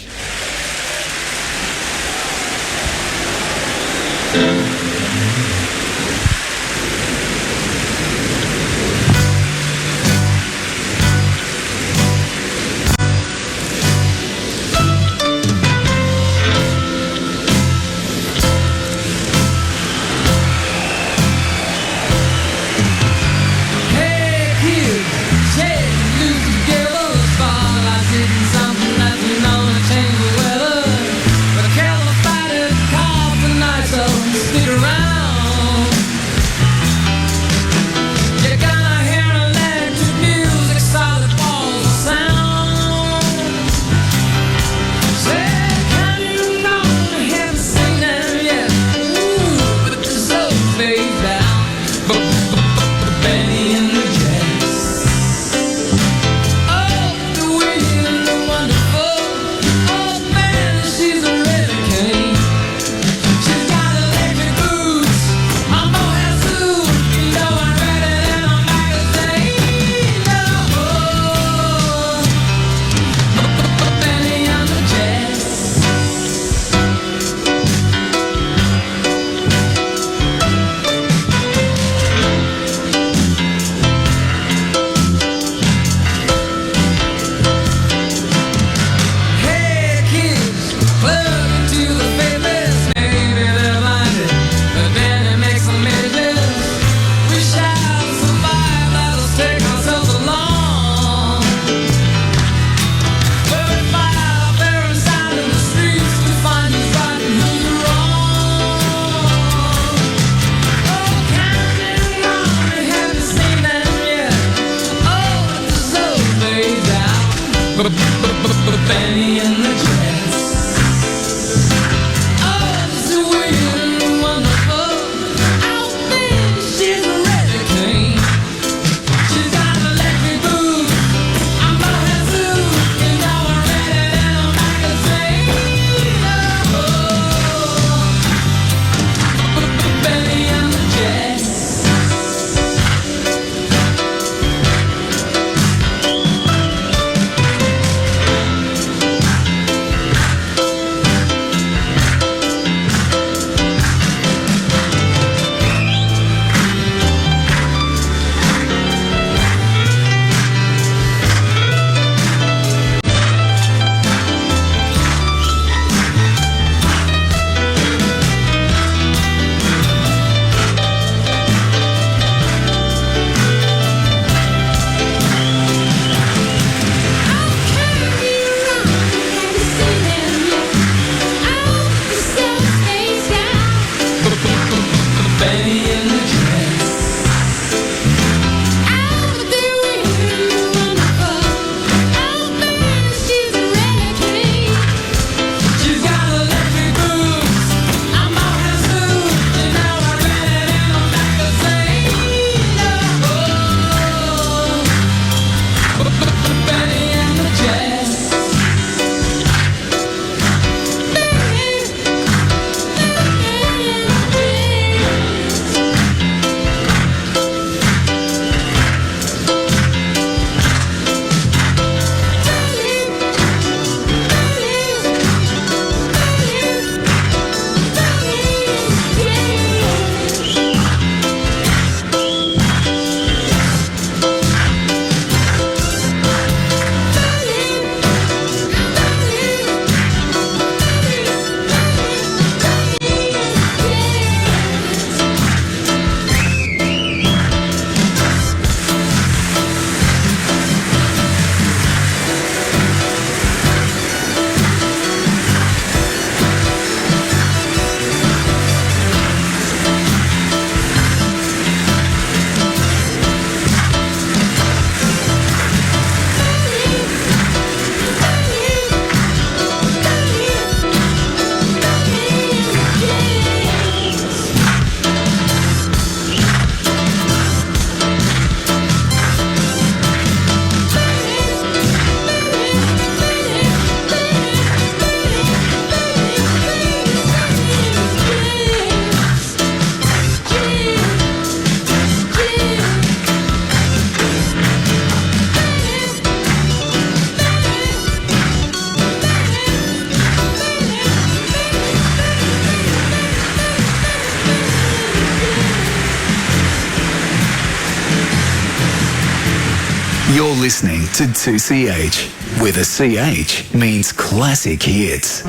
You're listening to 2CH, where the CH means classic hits.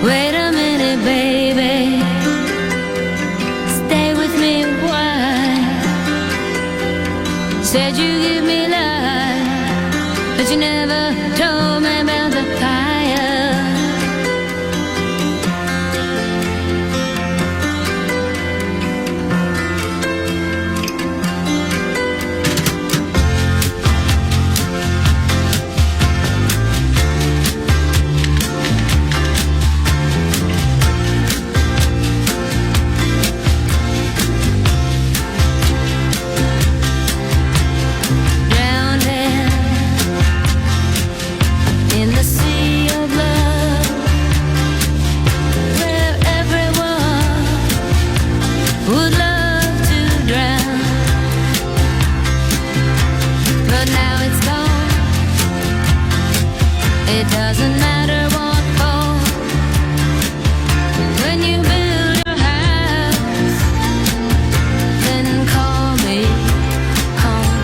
Wait a minute, baby. Stay with me a while. Said you give me life, but you never told me about the fire. It doesn't matter what for. When you build your house, then call me home.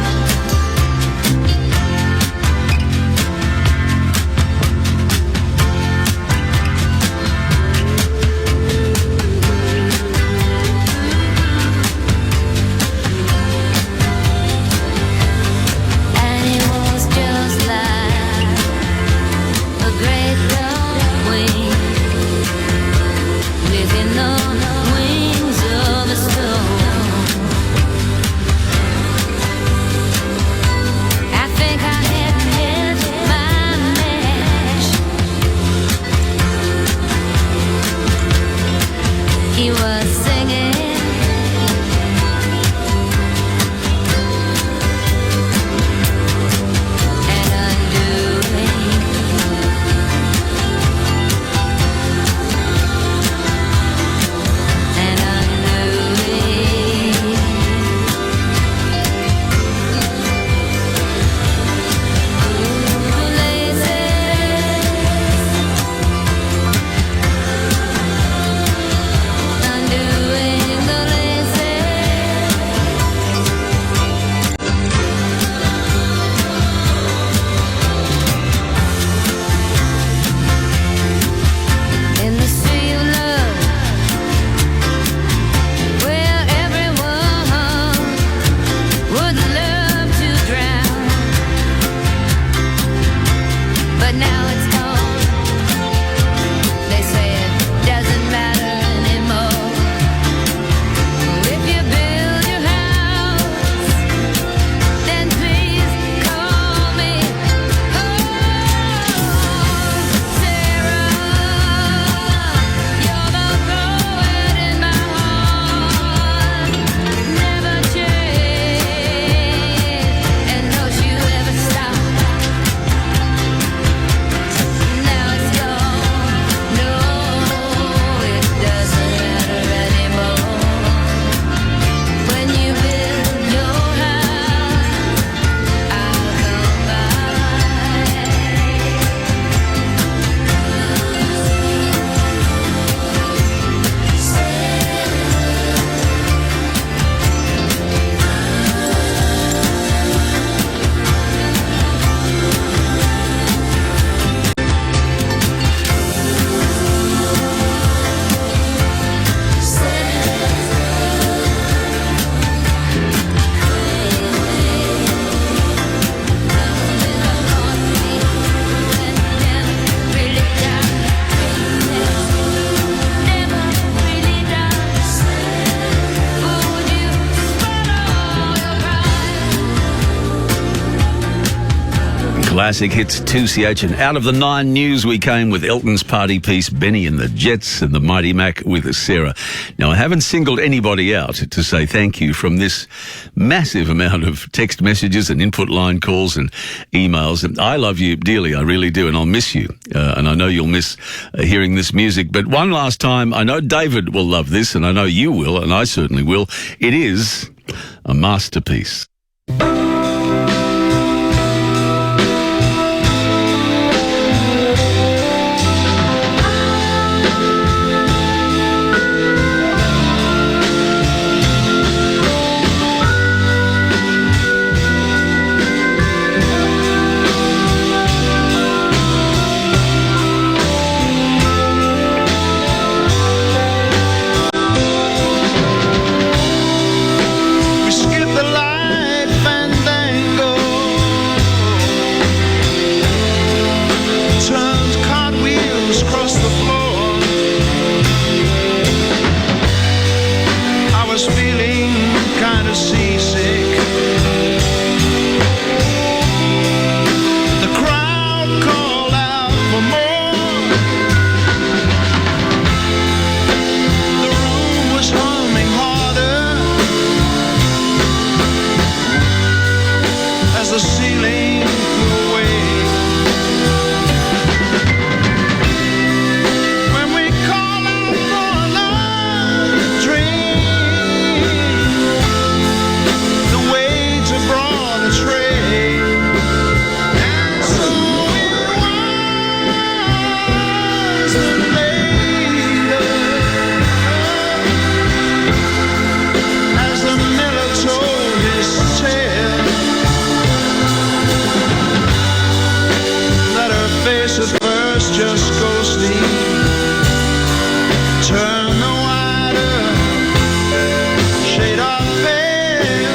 And it was just like a great long wing within the wings of a storm. I think I had hit my match. He was singing, and undoing. And undoing. Ooh, lazy. Undoing the lazy. In the sea of love, where everyone would love to drown, but now it's gone. They say it doesn't matter anymore. If you build your house, then please call me home. Sarah, you're the poet in my heart. Never change, and don't you ever stop. Now it's gone. No, it doesn't matter anymore. When you build your house, I'll come by. Classic hits 2CH, and out of the 9 news we came with Elton's party piece, Benny and the Jets, and the Mighty Mac with Sarah. Now, I haven't singled anybody out to say thank you from this massive amount of text messages and input line calls and emails. And I love you dearly, I really do, and I'll miss you. And I know you'll miss hearing this music. But one last time, I know David will love this, and I know you will, and I certainly will. It is a masterpiece. feeling kind of seasick. The crowd called out for more. The room was humming harder as the ceiling flew away. When we call out for another drink, the waits have brought a tray. And so it was that later, as the miller told his tale, that her face at first just ghostly turned the wider shade of pale.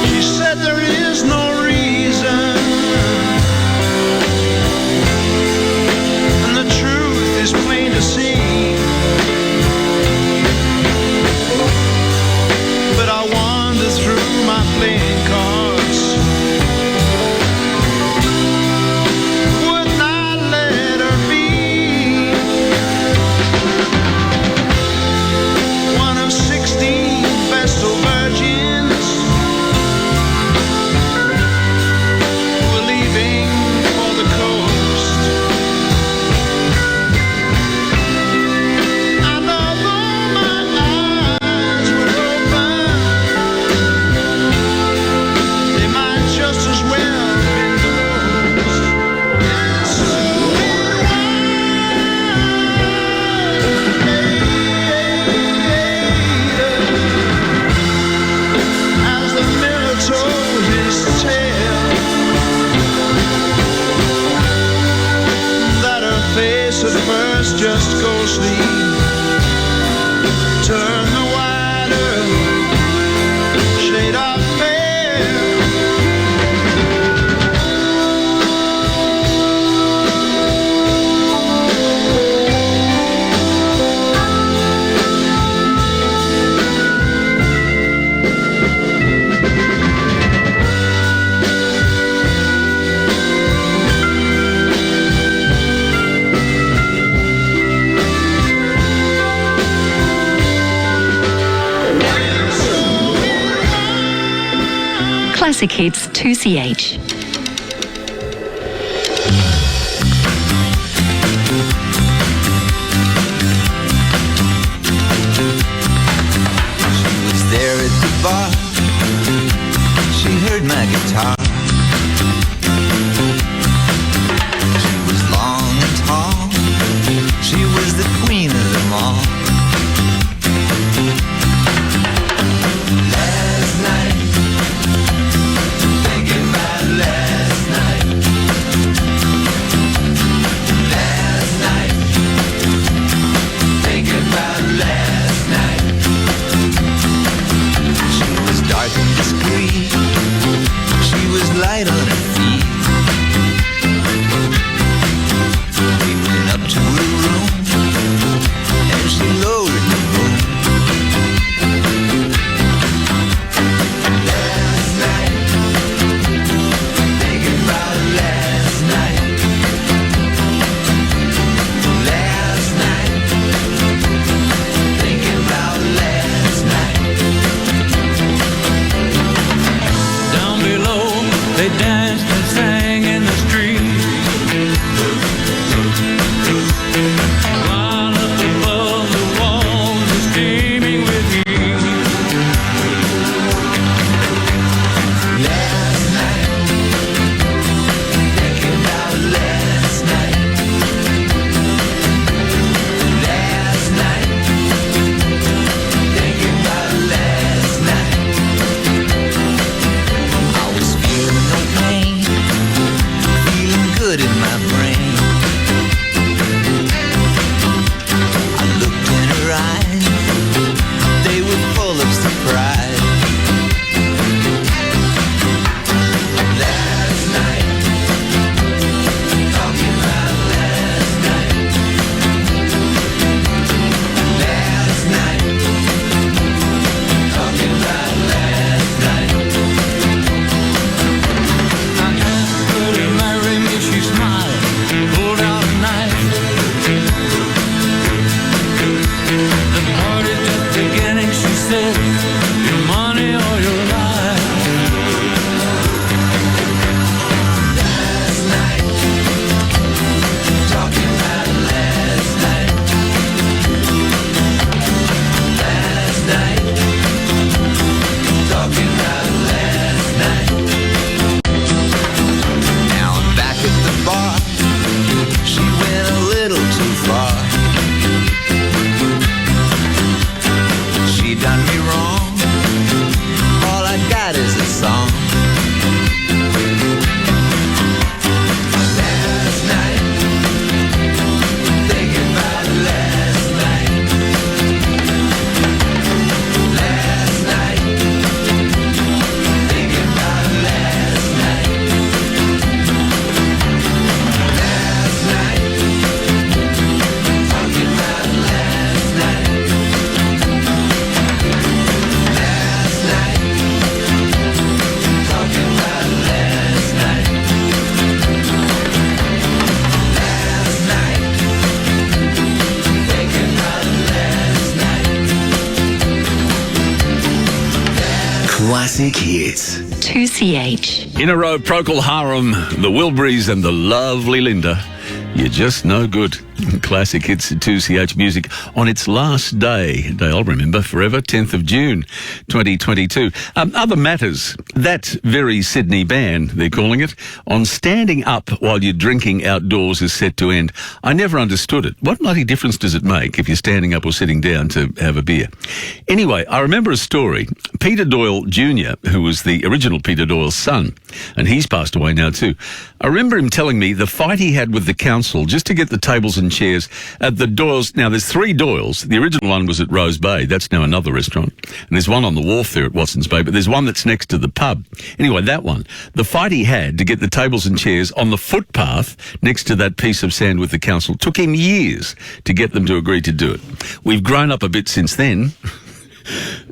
She said there is no reason, and the truth is plain to see. But I wander through my playing cards, would not let her be one of 16 vestal virgins who were leaving for the coast. And although my eyes were open, they might just as well have been closed. And so as the miller told his tale, that her face at first just ghostly turned the wider shade of pale. Classic Hits 2CH. She was there at the bar. She heard my guitar. She was long and tall. She was the queen of them all. Last night, thinking about last night. Last night, thinking about last night. She was dark and discreet. She was Classic Hits. 2CH. In a row, Procol Harum, the Wilburys and the lovely Linda. You're just no good. Classic Hits at 2CH Music on its last day I'll remember forever, 10th of June, 2022. Other matters, that very Sydney ban, they're calling it, on standing up while you're drinking outdoors is set to end. I never understood it. What bloody difference does it make if you're standing up or sitting down to have a beer? Anyway, I remember a story. Peter Doyle Jr., who was the original Peter Doyle's son, and he's passed away now too. I remember him telling me the fight he had with the council just to get the tables and chairs at the Doyles. Now, there's 3 Doyles. The original one was at Rose Bay. That's now another restaurant. And there's one on the wharf there at Watson's Bay, but there's one that's next to the pub. Anyway, that one. The fight he had to get the tables and chairs on the footpath next to that piece of sand with the council took him years to get them to agree to do it. We've grown up a bit since then.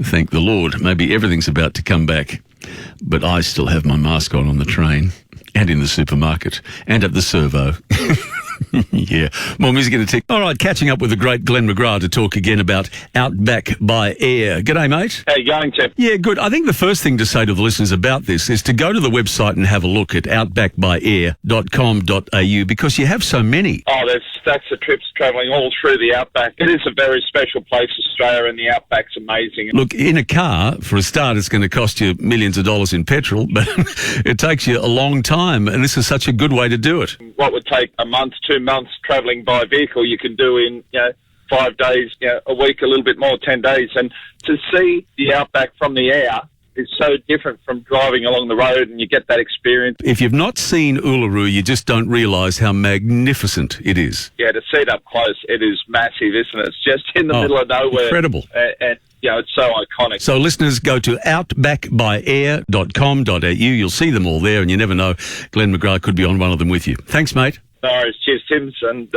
Thank the Lord. Maybe everything's about to come back. But I still have my mask on the train and in the supermarket and at the servo. Yeah, more music in a tick. All right, catching up with the great Glenn McGrath to talk again about Outback by Air. G'day, mate. How you going, Tim? Yeah, good. I think the first thing to say to the listeners about this is to go to the website and have a look at outbackbyair.com.au because you have so many. Oh, there's stacks of trips travelling all through the Outback. It is a very special place, Australia, and the Outback's amazing. Look, in a car, for a start, it's going to cost you millions of dollars in petrol, but it takes you a long time, and this is such a good way to do it. What would take a month, 2 months travelling by vehicle, you can do in 5 days, a week, a little bit more, 10 days. And to see the Outback from the air is so different from driving along the road, and you get that experience. If you've not seen Uluru, you just don't realise how magnificent it is. Yeah, to see it up close, it is massive, isn't it? It's just in the middle of nowhere. Incredible. And it's so iconic. So listeners, go to outbackbyair.com.au. You'll see them all there, and you never know, Glenn McGrath could be on one of them with you. Thanks, mate. No worries. Cheers, Tims, and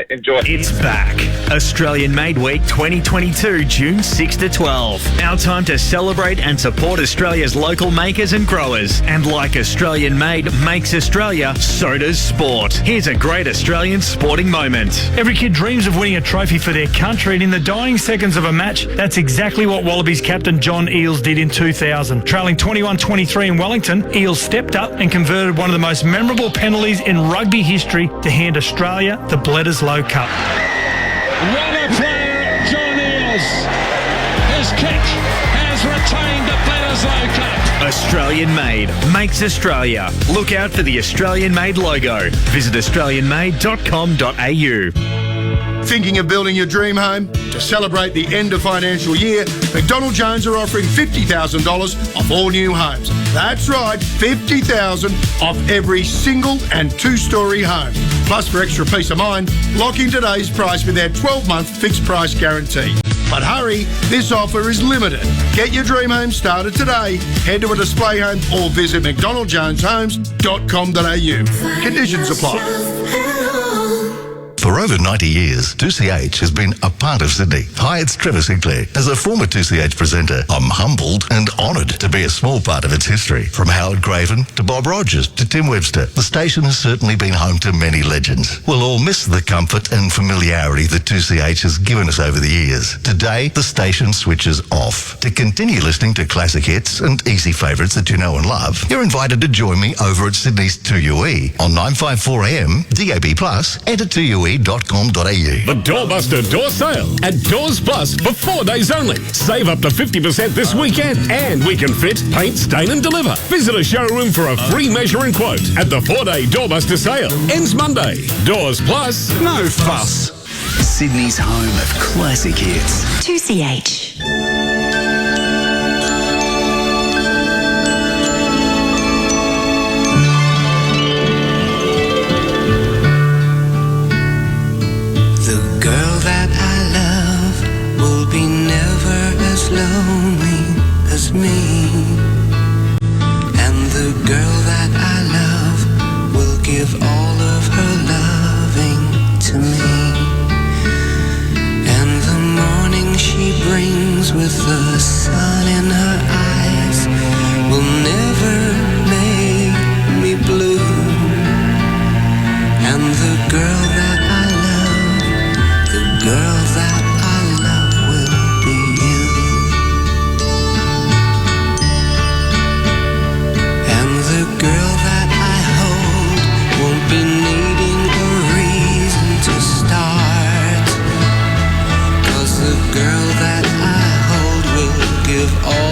enjoy. It's back. Australian Made Week 2022, June 6 to 12. Our time to celebrate and support Australia's local makers and growers. And like Australian Made makes Australia, so does sport. Here's a great Australian sporting moment. Every kid dreams of winning a trophy for their country, and in the dying seconds of a match, that's exactly what Wallabies captain John Eales did in 2000. Trailing 21-23 in Wellington, Eales stepped up and converted one of the most memorable penalties in rugby history to hand Australia the Bledisloe Cup. What a player, John Eales. His kick has retained the Bledisloe Cup. Australian Made makes Australia. Look out for the Australian Made logo. Visit australianmade.com.au. Thinking of building your dream home? To celebrate the end of financial year, McDonald Jones are offering $50,000 off all new homes. That's right, $50,000 off every single and 2-storey home. Plus, for extra peace of mind, lock in today's price with their 12-month fixed price guarantee. But hurry, this offer is limited. Get your dream home started today. Head to a display home or visit mcdonaldjoneshomes.com.au. Conditions apply. For over 90 years, 2CH has been a part of Sydney. Hi, it's Trevor Sinclair. As a former 2CH presenter, I'm humbled and honoured to be a small part of its history. From Howard Craven to Bob Rogers to Tim Webster, the station has certainly been home to many legends. We'll all miss the comfort and familiarity that 2CH has given us over the years. Today, the station switches off. To continue listening to classic hits and easy favourites that you know and love, you're invited to join me over at Sydney's 2UE on 954 AM, DAB+, and at 2UE.com.au. The Doorbuster Door Sale at Doors Plus for 4 days only. Save up to 50% this weekend, and we can fit, paint, stain and deliver. Visit a showroom for a free measure and quote at the 4-day Doorbuster Sale. Ends Monday. Doors Plus, no fuss. Sydney's home of classic hits. 2CH. Lonely as me, and the girl that I love will give all of her loving to me, and the morning she brings with the sun in her eyes will never make me blue, and the girl that I love, the girl that I love will be you.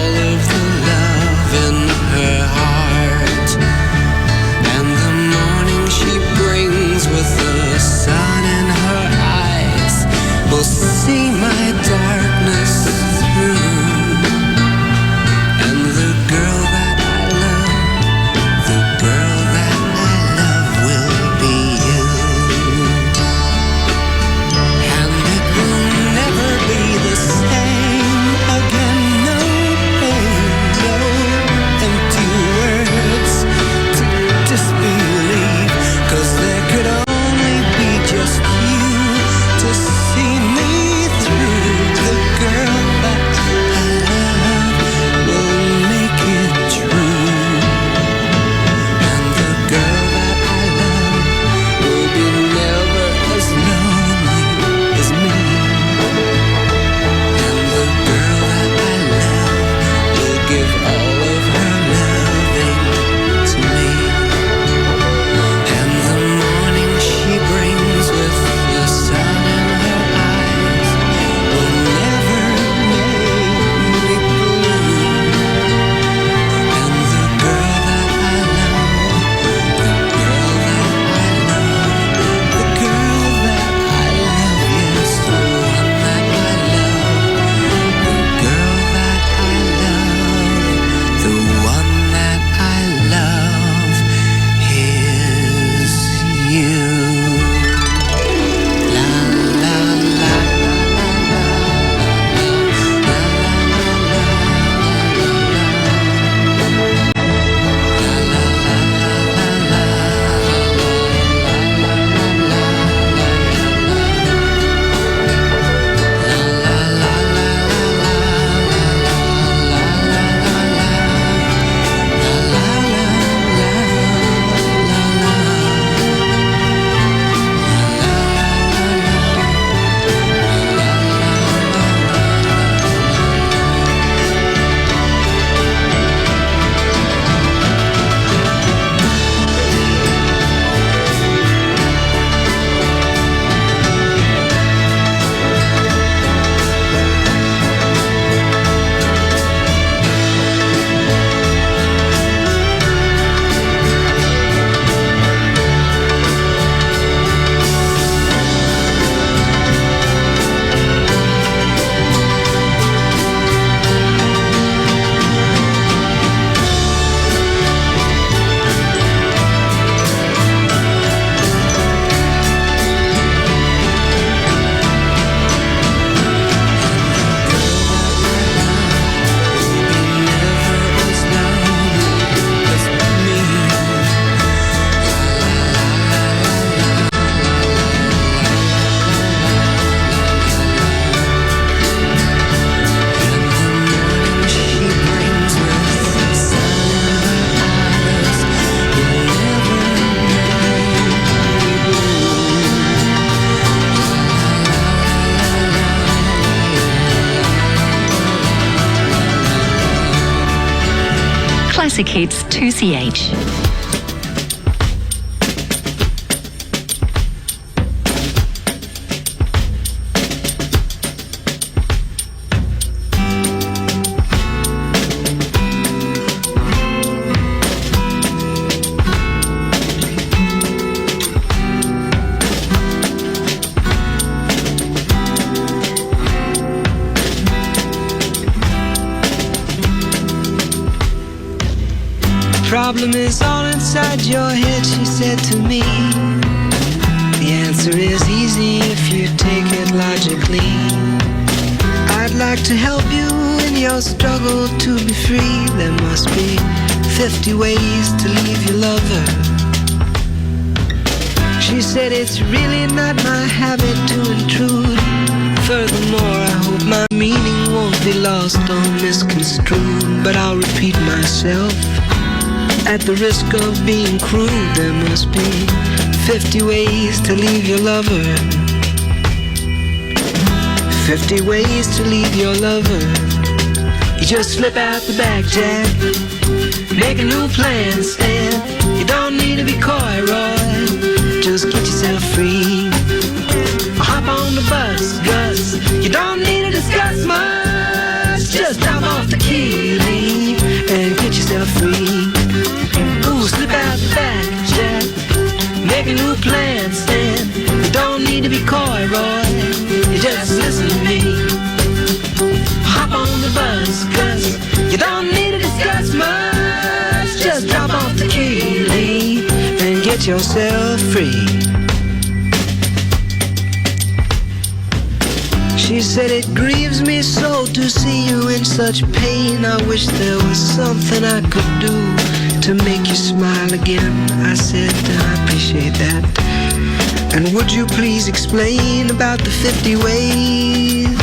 all of the love in her heart. And the morning she brings with the sun in her eyes will see my darkness through. And the girl that I love will be you. And it will never be the same again. No, no empty words to disbelieve, 'cause there could only be just you to see me through. The girl that I love will make it true. And the girl that I love will be never as lonely as me. And the girl that I love will give all of her loving to me. And the morning she brings with the sun in her eyes will never make me blue. And the girl that I love, the girl that I love, the girl that I love, yes, the one that I love, the girl that I love, the one that I love is you. La la la Classic Hits 2CH. Problem is all inside your head, she said to me. The answer is easy if you take it logically. I'd like to help you in your struggle to be free. There must be 50 ways to leave your lover. She said it's really not my habit to intrude. Furthermore, I hope my meaning won't be lost or misconstrued. But I'll repeat myself. At the risk of being crude, there must be 50 ways to leave your lover. 50 ways to leave your lover. You just slip out the back, Jack. Make a new plan instead. You don't need to be coy, Roy. Just get yourself free. Hop on the bus, Gus. You don't need to discuss much. Just drop off the key. be coy, Roy. You just listen to me. Hop on the bus, 'cause you don't need to discuss much. Just drop off the key, Lee, and get yourself free. She said, it grieves me so to see you in such pain. I wish there was something I could do to make you smile again. I said, I appreciate that. And would you please explain about the 50 ways?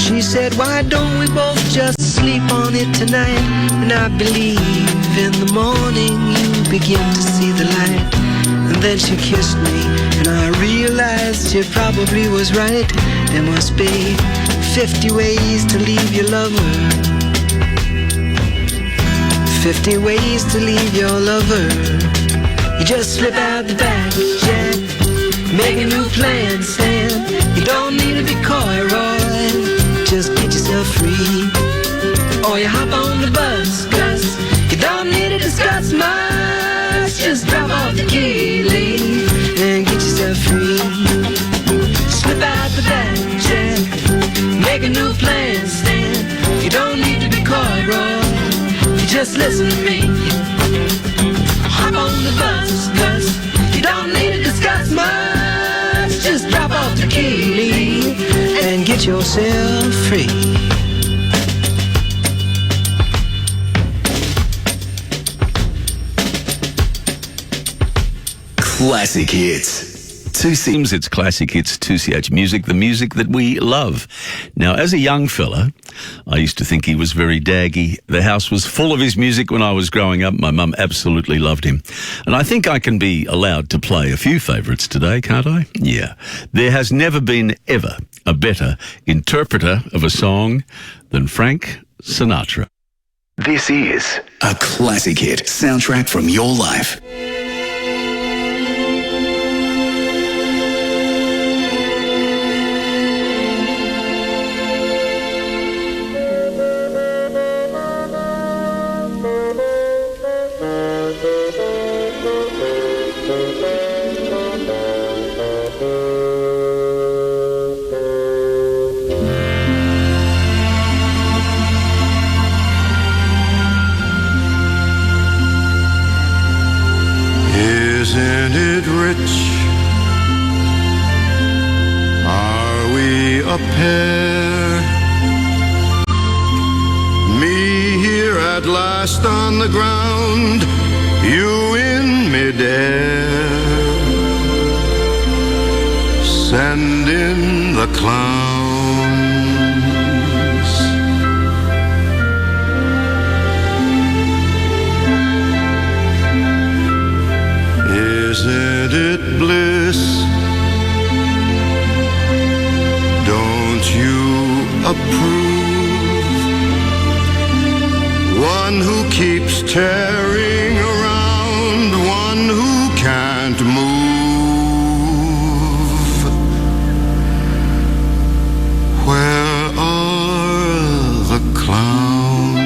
She said, why don't we both just sleep on it tonight? And I believe in the morning you begin to see the light. And then she kissed me, and I realized she probably was right. There must be 50 ways to leave your lover. 50 ways to leave your lover. You just slip out the back, Jack. Make a new plan, Sam. You don't need to be coy, Roy. Just get yourself free. Or you hop on the bus, 'cause you don't need to discuss much. Just drop off the key, Lee, and get yourself free. Slip out the back, Jack. Make a new plan, Stan. You don't need to be coy, Roy. You just listen to me. Hop on the bus, 'cause you don't need to discuss much. Just drop off the key, Lee, and get yourself free. Classic hits. Seems it's classic hits 2CH music, the music that we love. Now, as a young fella, I used to think he was very daggy. The house was full of his music when I was growing up. My mum absolutely loved him. And I think I can be allowed to play a few favourites today, can't I? Yeah. There has never been ever a better interpreter of a song than Frank Sinatra. This is a classic hit soundtrack from your life. Isn't it rich? Are we a pair? Me here at last on the ground, you in midair. Send in the clowns. Isn't it bliss? Don't you approve? One who keeps tearing around, one who can't move. Where are the clowns?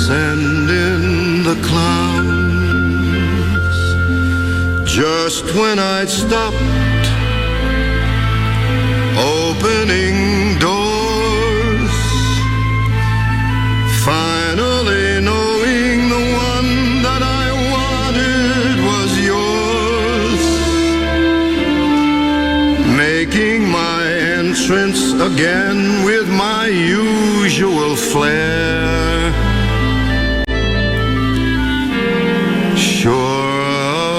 Send in the clowns. Just when I'd stopped opening doors, finally knowing the one that I wanted was yours, making my entrance again with my usual flair. Sure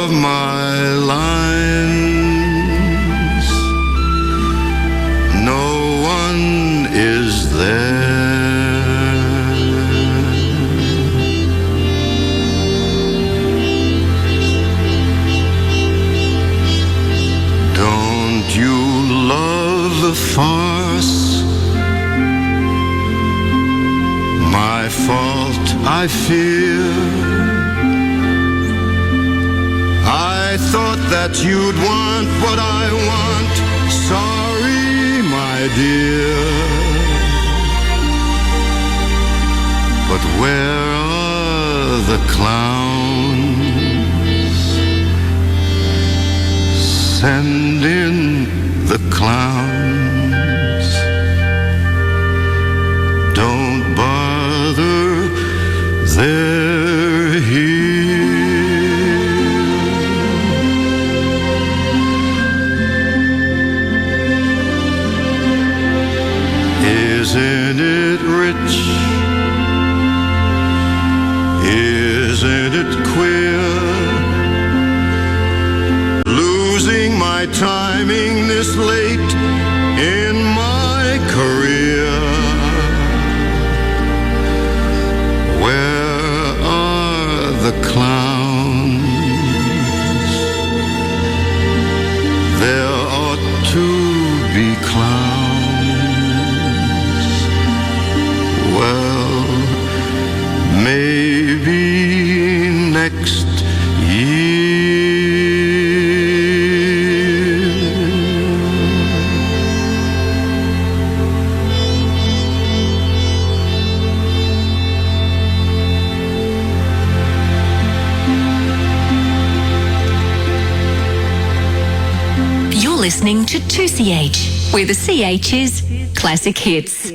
of my lines, no one is there. Don't you love the farce? My fault, I fear. I thought that you'd want what I want. Sorry, my dear. But where are the clowns? send in the clowns. Don't bother, they're here. Isn't it rich? Isn't it queer? Losing my timing this late in my career. Where are the clowns? There ought to be clowns. Well, maybe next year. You're listening to 2CH, where the CH is Classic Hits.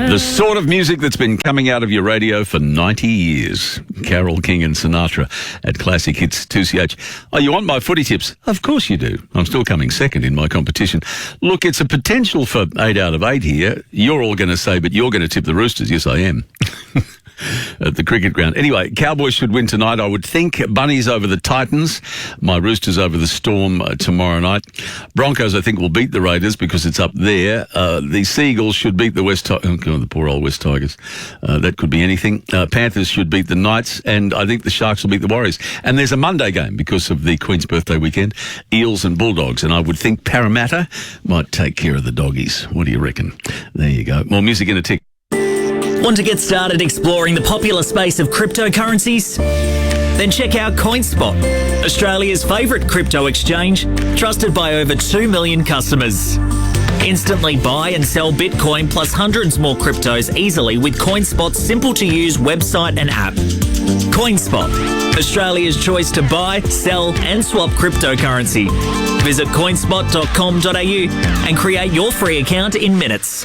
The sort of music that's been coming out of your radio for 90 years. Carole King and Sinatra at Classic Hits 2CH. Oh, you want my footy tips? Of course you do. I'm still coming second in my competition. Look, it's a potential for 8 out of 8 here. You're all going to say, but you're going to tip the Roosters. Yes, I am. at the cricket ground. Anyway, Cowboys should win tonight, I would think. Bunnies over the Titans. My Roosters over the Storm tomorrow night. Broncos, I think, will beat the Raiders because it's up there. The Seagulls should beat the the poor old West Tigers. That could be anything. Panthers should beat the Knights, and I think the Sharks will beat the Warriors. And there's a Monday game because of the Queen's birthday weekend. Eels and Bulldogs, and I would think Parramatta might take care of the doggies. What do you reckon? There you go. More music in a tick. Want to get started exploring the popular space of cryptocurrencies? Then check out CoinSpot, Australia's favourite crypto exchange, trusted by over 2 million customers. Instantly buy and sell Bitcoin plus hundreds more cryptos easily with CoinSpot's simple-to-use website and app. CoinSpot, Australia's choice to buy, sell and swap cryptocurrency. Visit coinspot.com.au and create your free account in minutes.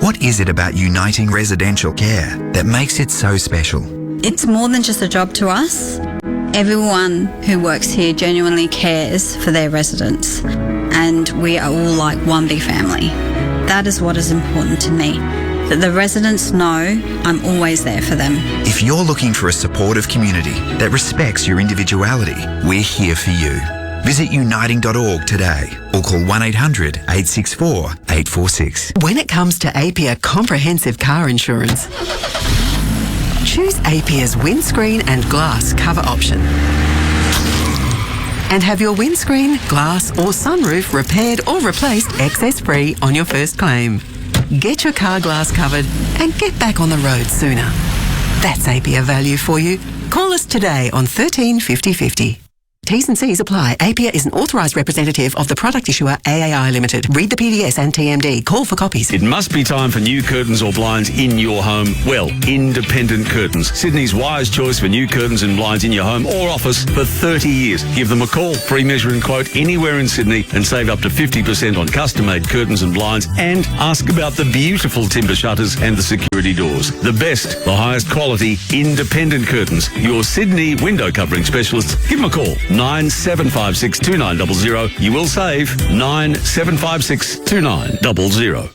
What is it about Uniting Residential Care that makes it so special? It's more than just a job to us. Everyone who works here genuinely cares for their residents, and we are all like one big family. That is what is important to me, that the residents know I'm always there for them. If you're looking for a supportive community that respects your individuality, we're here for you. Visit uniting.org today or call 1800 864 846. When it comes to APIA comprehensive car insurance, choose APIA's windscreen and glass cover option. And have your windscreen, glass or sunroof repaired or replaced excess-free on your first claim. Get your car glass covered and get back on the road sooner. That's APIA value for you. Call us today on 13 50 50. T's and C's apply. APIA is an authorised representative of the product issuer AAI Limited. Read the PDS and TMD. Call for copies. It must be time for new curtains or blinds in your home. Well, Independent Curtains, Sydney's wise choice for new curtains and blinds in your home or office for 30 years. Give them a call, free measuring quote anywhere in Sydney, and save up to 50% on custom-made curtains and blinds, and ask about the beautiful timber shutters and the security doors. The best, the highest quality Independent Curtains. Your Sydney window covering specialists. Give them a call. 9756 2900. You will save. 9756 2900.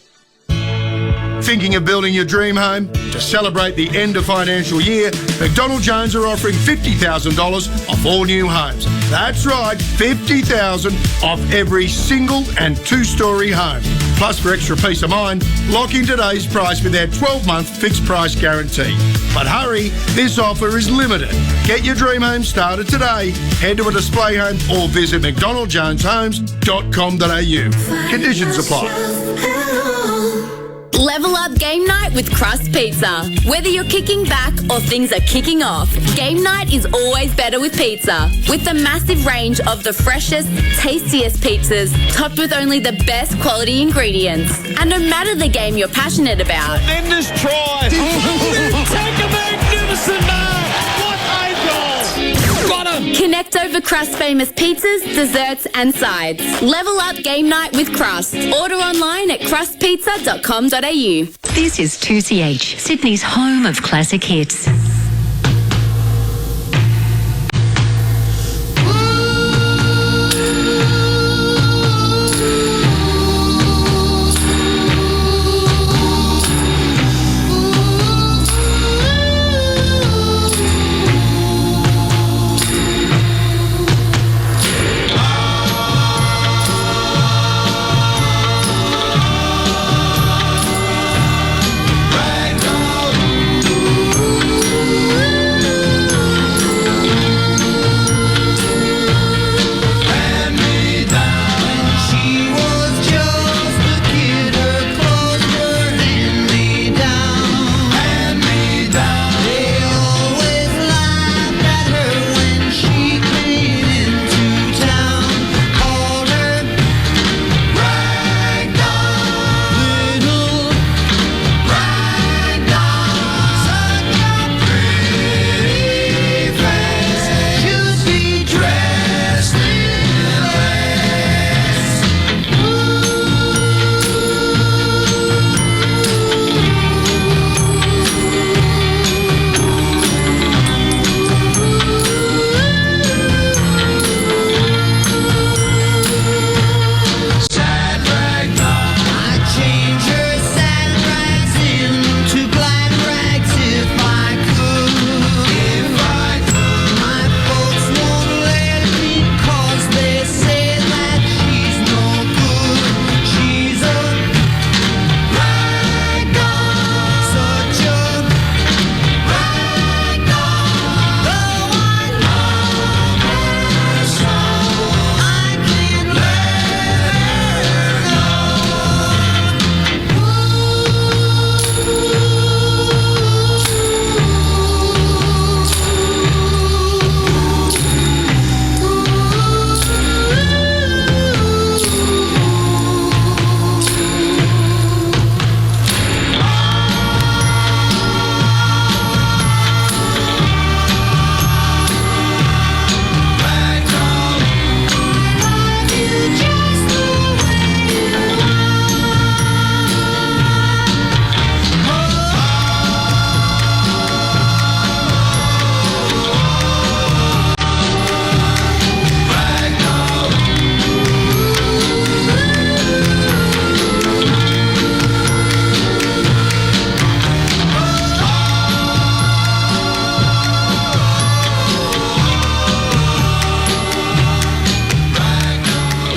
Thinking of building your dream home? To celebrate the end of financial year, McDonald Jones are offering $50,000 off all new homes. That's right, $50,000 off every single and two-storey home. Plus, for extra peace of mind, lock in today's price with their 12-month fixed price guarantee. But hurry, this offer is limited. Get your dream home started today. Head to a display home or visit mcdonaldjoneshomes.com.au. Conditions apply. Level up game night with Crust Pizza. Whether you're kicking back or things are kicking off, game night is always better with pizza. With the massive range of the freshest, tastiest pizzas, topped with only the best quality ingredients. And no matter the game you're passionate about. Defenders try. Take a magnificent man. What a goal. Got him. Connect over Crust's famous pizzas, desserts and sides. Level up game night with Crust. Order online at crustpizza.com.au. This is 2CH, Sydney's home of classic hits.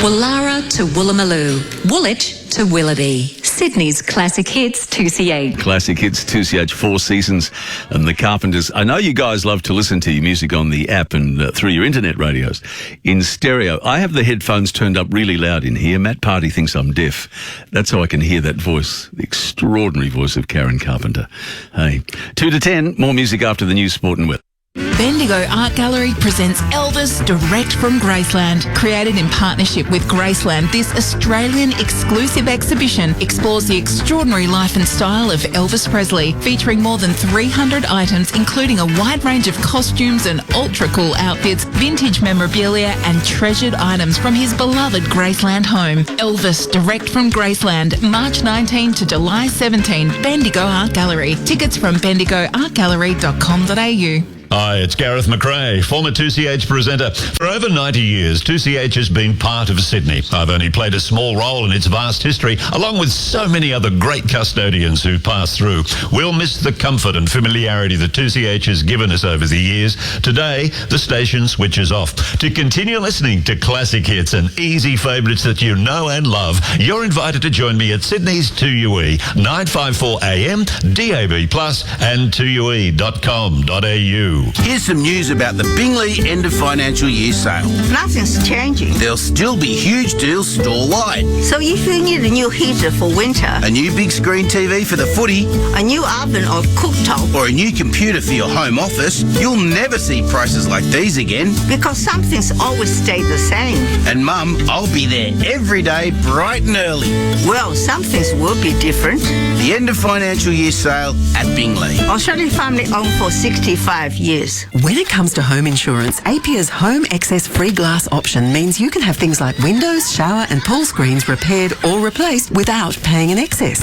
Woollahra to Woolloomooloo, Woolwich to Willoughby. Sydney's Classic Hits 2CH. Classic Hits 2CH, 4 Seasons and the Carpenters. I know you guys love to listen to your music on the app and through your internet radios in stereo. I have the headphones turned up really loud in here. Matt Party thinks I'm deaf. That's how I can hear that voice, the extraordinary voice of Karen Carpenter. Hey, 2 to 10, more music after the news, sport and weather. Bendigo Art Gallery presents Elvis direct from Graceland. Created in partnership with Graceland, this Australian exclusive exhibition explores the extraordinary life and style of Elvis Presley, featuring more than 300 items, including a wide range of costumes and ultra-cool outfits, vintage memorabilia and treasured items from his beloved Graceland home. Elvis direct from Graceland, March 19 to July 17, Bendigo Art Gallery. Tickets from bendigoartgallery.com.au. Hi, it's Gareth McRae, former 2CH presenter. For over 90 years, 2CH has been part of Sydney. I've only played a small role in its vast history, along with so many other great custodians who've passed through. We'll miss the comfort and familiarity that 2CH has given us over the years. Today, the station switches off. To continue listening to classic hits and easy favourites that you know and love, you're invited to join me at Sydney's 2UE, 954 AM, DAB+, and 2UE.com.au. Here's some news about the Bingley end of financial year sale. Nothing's changing. There'll still be huge deals store-wide. So if you need a new heater for winter, a new big screen TV for the footy, a new oven or cooktop, or a new computer for your home office, you'll never see prices like these again. Because some things always stay the same. And Mum, I'll be there every day, bright and early. Well, some things will be different. The end of financial year sale at Bingley. Australian family owned for 65 years. When it comes to home insurance, APIA's Home Excess Free Glass option means you can have things like windows, shower and pool screens repaired or replaced without paying an excess.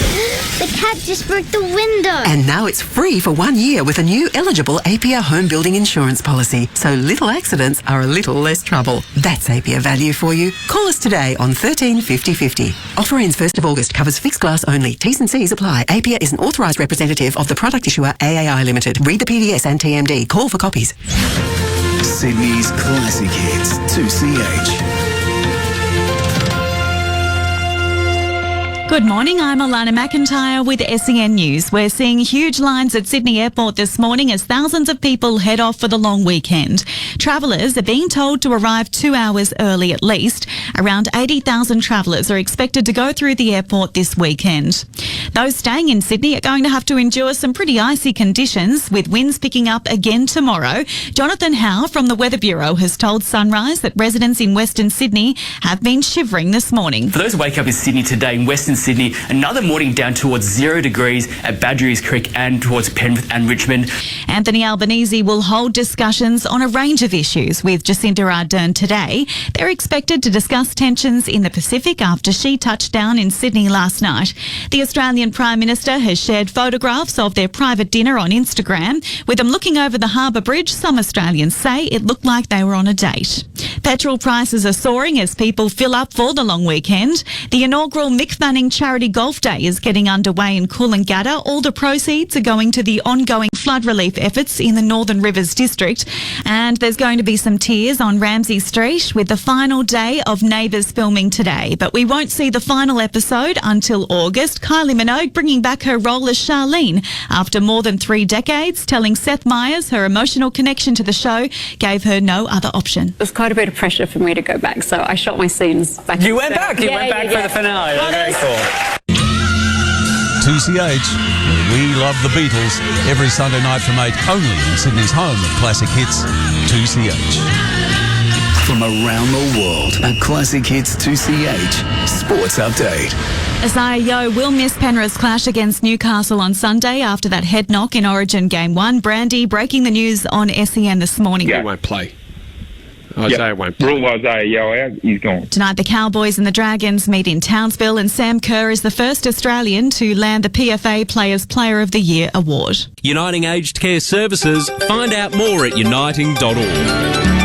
The cat just broke the window. And now it's free for 1 year with a new eligible APIA home building insurance policy. So little accidents are a little less trouble. That's APIA value for you. Call us today on 13 50 50. Offer ends 1st of August. Covers fixed glass only. T's and C's apply. APIA is an authorised representative of the product issuer AAI Limited. Read the PDS and TMD. Call for copies. Sydney's Classic Hits 2CH. Good morning, I'm Alana McIntyre with SEN News. We're seeing huge lines at Sydney Airport this morning as thousands of people head off for the long weekend. Travellers are being told to arrive 2 hours early at least. Around 80,000 travellers are expected to go through the airport this weekend. Those staying in Sydney are going to have to endure some pretty icy conditions, with winds picking up again tomorrow. Jonathan Howe from the Weather Bureau has told Sunrise that residents in Western Sydney have been shivering this morning. For those who wake up in Sydney today, in Western Sydney, another morning down towards 0 degrees at Badgerys Creek and towards Penrith and Richmond. Anthony Albanese will hold discussions on a range of issues with Jacinda Ardern today. They're expected to discuss tensions in the Pacific after she touched down in Sydney last night. The Australian Prime Minister has shared photographs of their private dinner on Instagram. With them looking over the Harbour Bridge, some Australians say it looked like they were on a date. Petrol prices are soaring as people fill up for the long weekend. The inaugural Mick Fanning Charity Golf Day is getting underway in Coolangatta. All the proceeds are going to the ongoing flood relief efforts in the Northern Rivers District. And there's going to be some tears on Ramsay Street with the final day of Neighbours filming today. But we won't see the final episode until August. Kylie Minogue bringing back her role as Charlene after more than 3 decades, telling Seth Meyers her emotional connection to the show gave her no other option. It was quite a bit of pressure for me to go back, so I shot my scenes back. You went back? You went back for the finale. Very cool. 2CH, where we love the Beatles, every Sunday night from 8, only in Sydney's home of classic hits, 2CH. From around the world, a Classic Hits 2CH Sports Update. Isaiah Yeo will miss Penrith's clash against Newcastle on Sunday after that head knock in Origin Game 1. Brandy breaking the news on SEN this morning. He won't play. Isaiah won't play. Rule Isaiah Yeo out, he's gone. Tonight the Cowboys and the Dragons meet in Townsville, and Sam Kerr is the first Australian to land the PFA Players Player of the Year award. Uniting Aged Care Services. Find out more at uniting.org.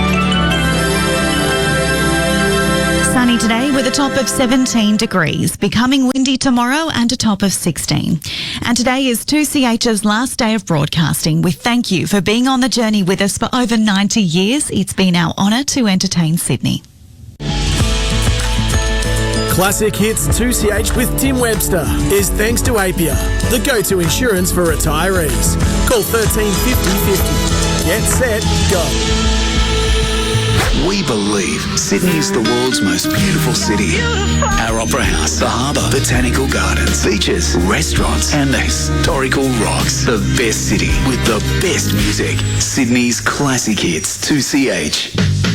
Sunny today with a top of 17 degrees, becoming windy tomorrow and a top of 16. And today is 2CH's last day of broadcasting. We thank you for being on the journey with us for over 90 years. It's been our honour to entertain Sydney. Classic Hits 2CH with Tim Webster is thanks to Apia, the go-to insurance for retirees. Call 13 50 50. Get set, go. We believe Sydney is the world's most beautiful city. Our Opera House, the Harbour, Botanical Gardens, beaches, restaurants and the historical rocks. The best city with the best music. Sydney's Classic Hits 2CH.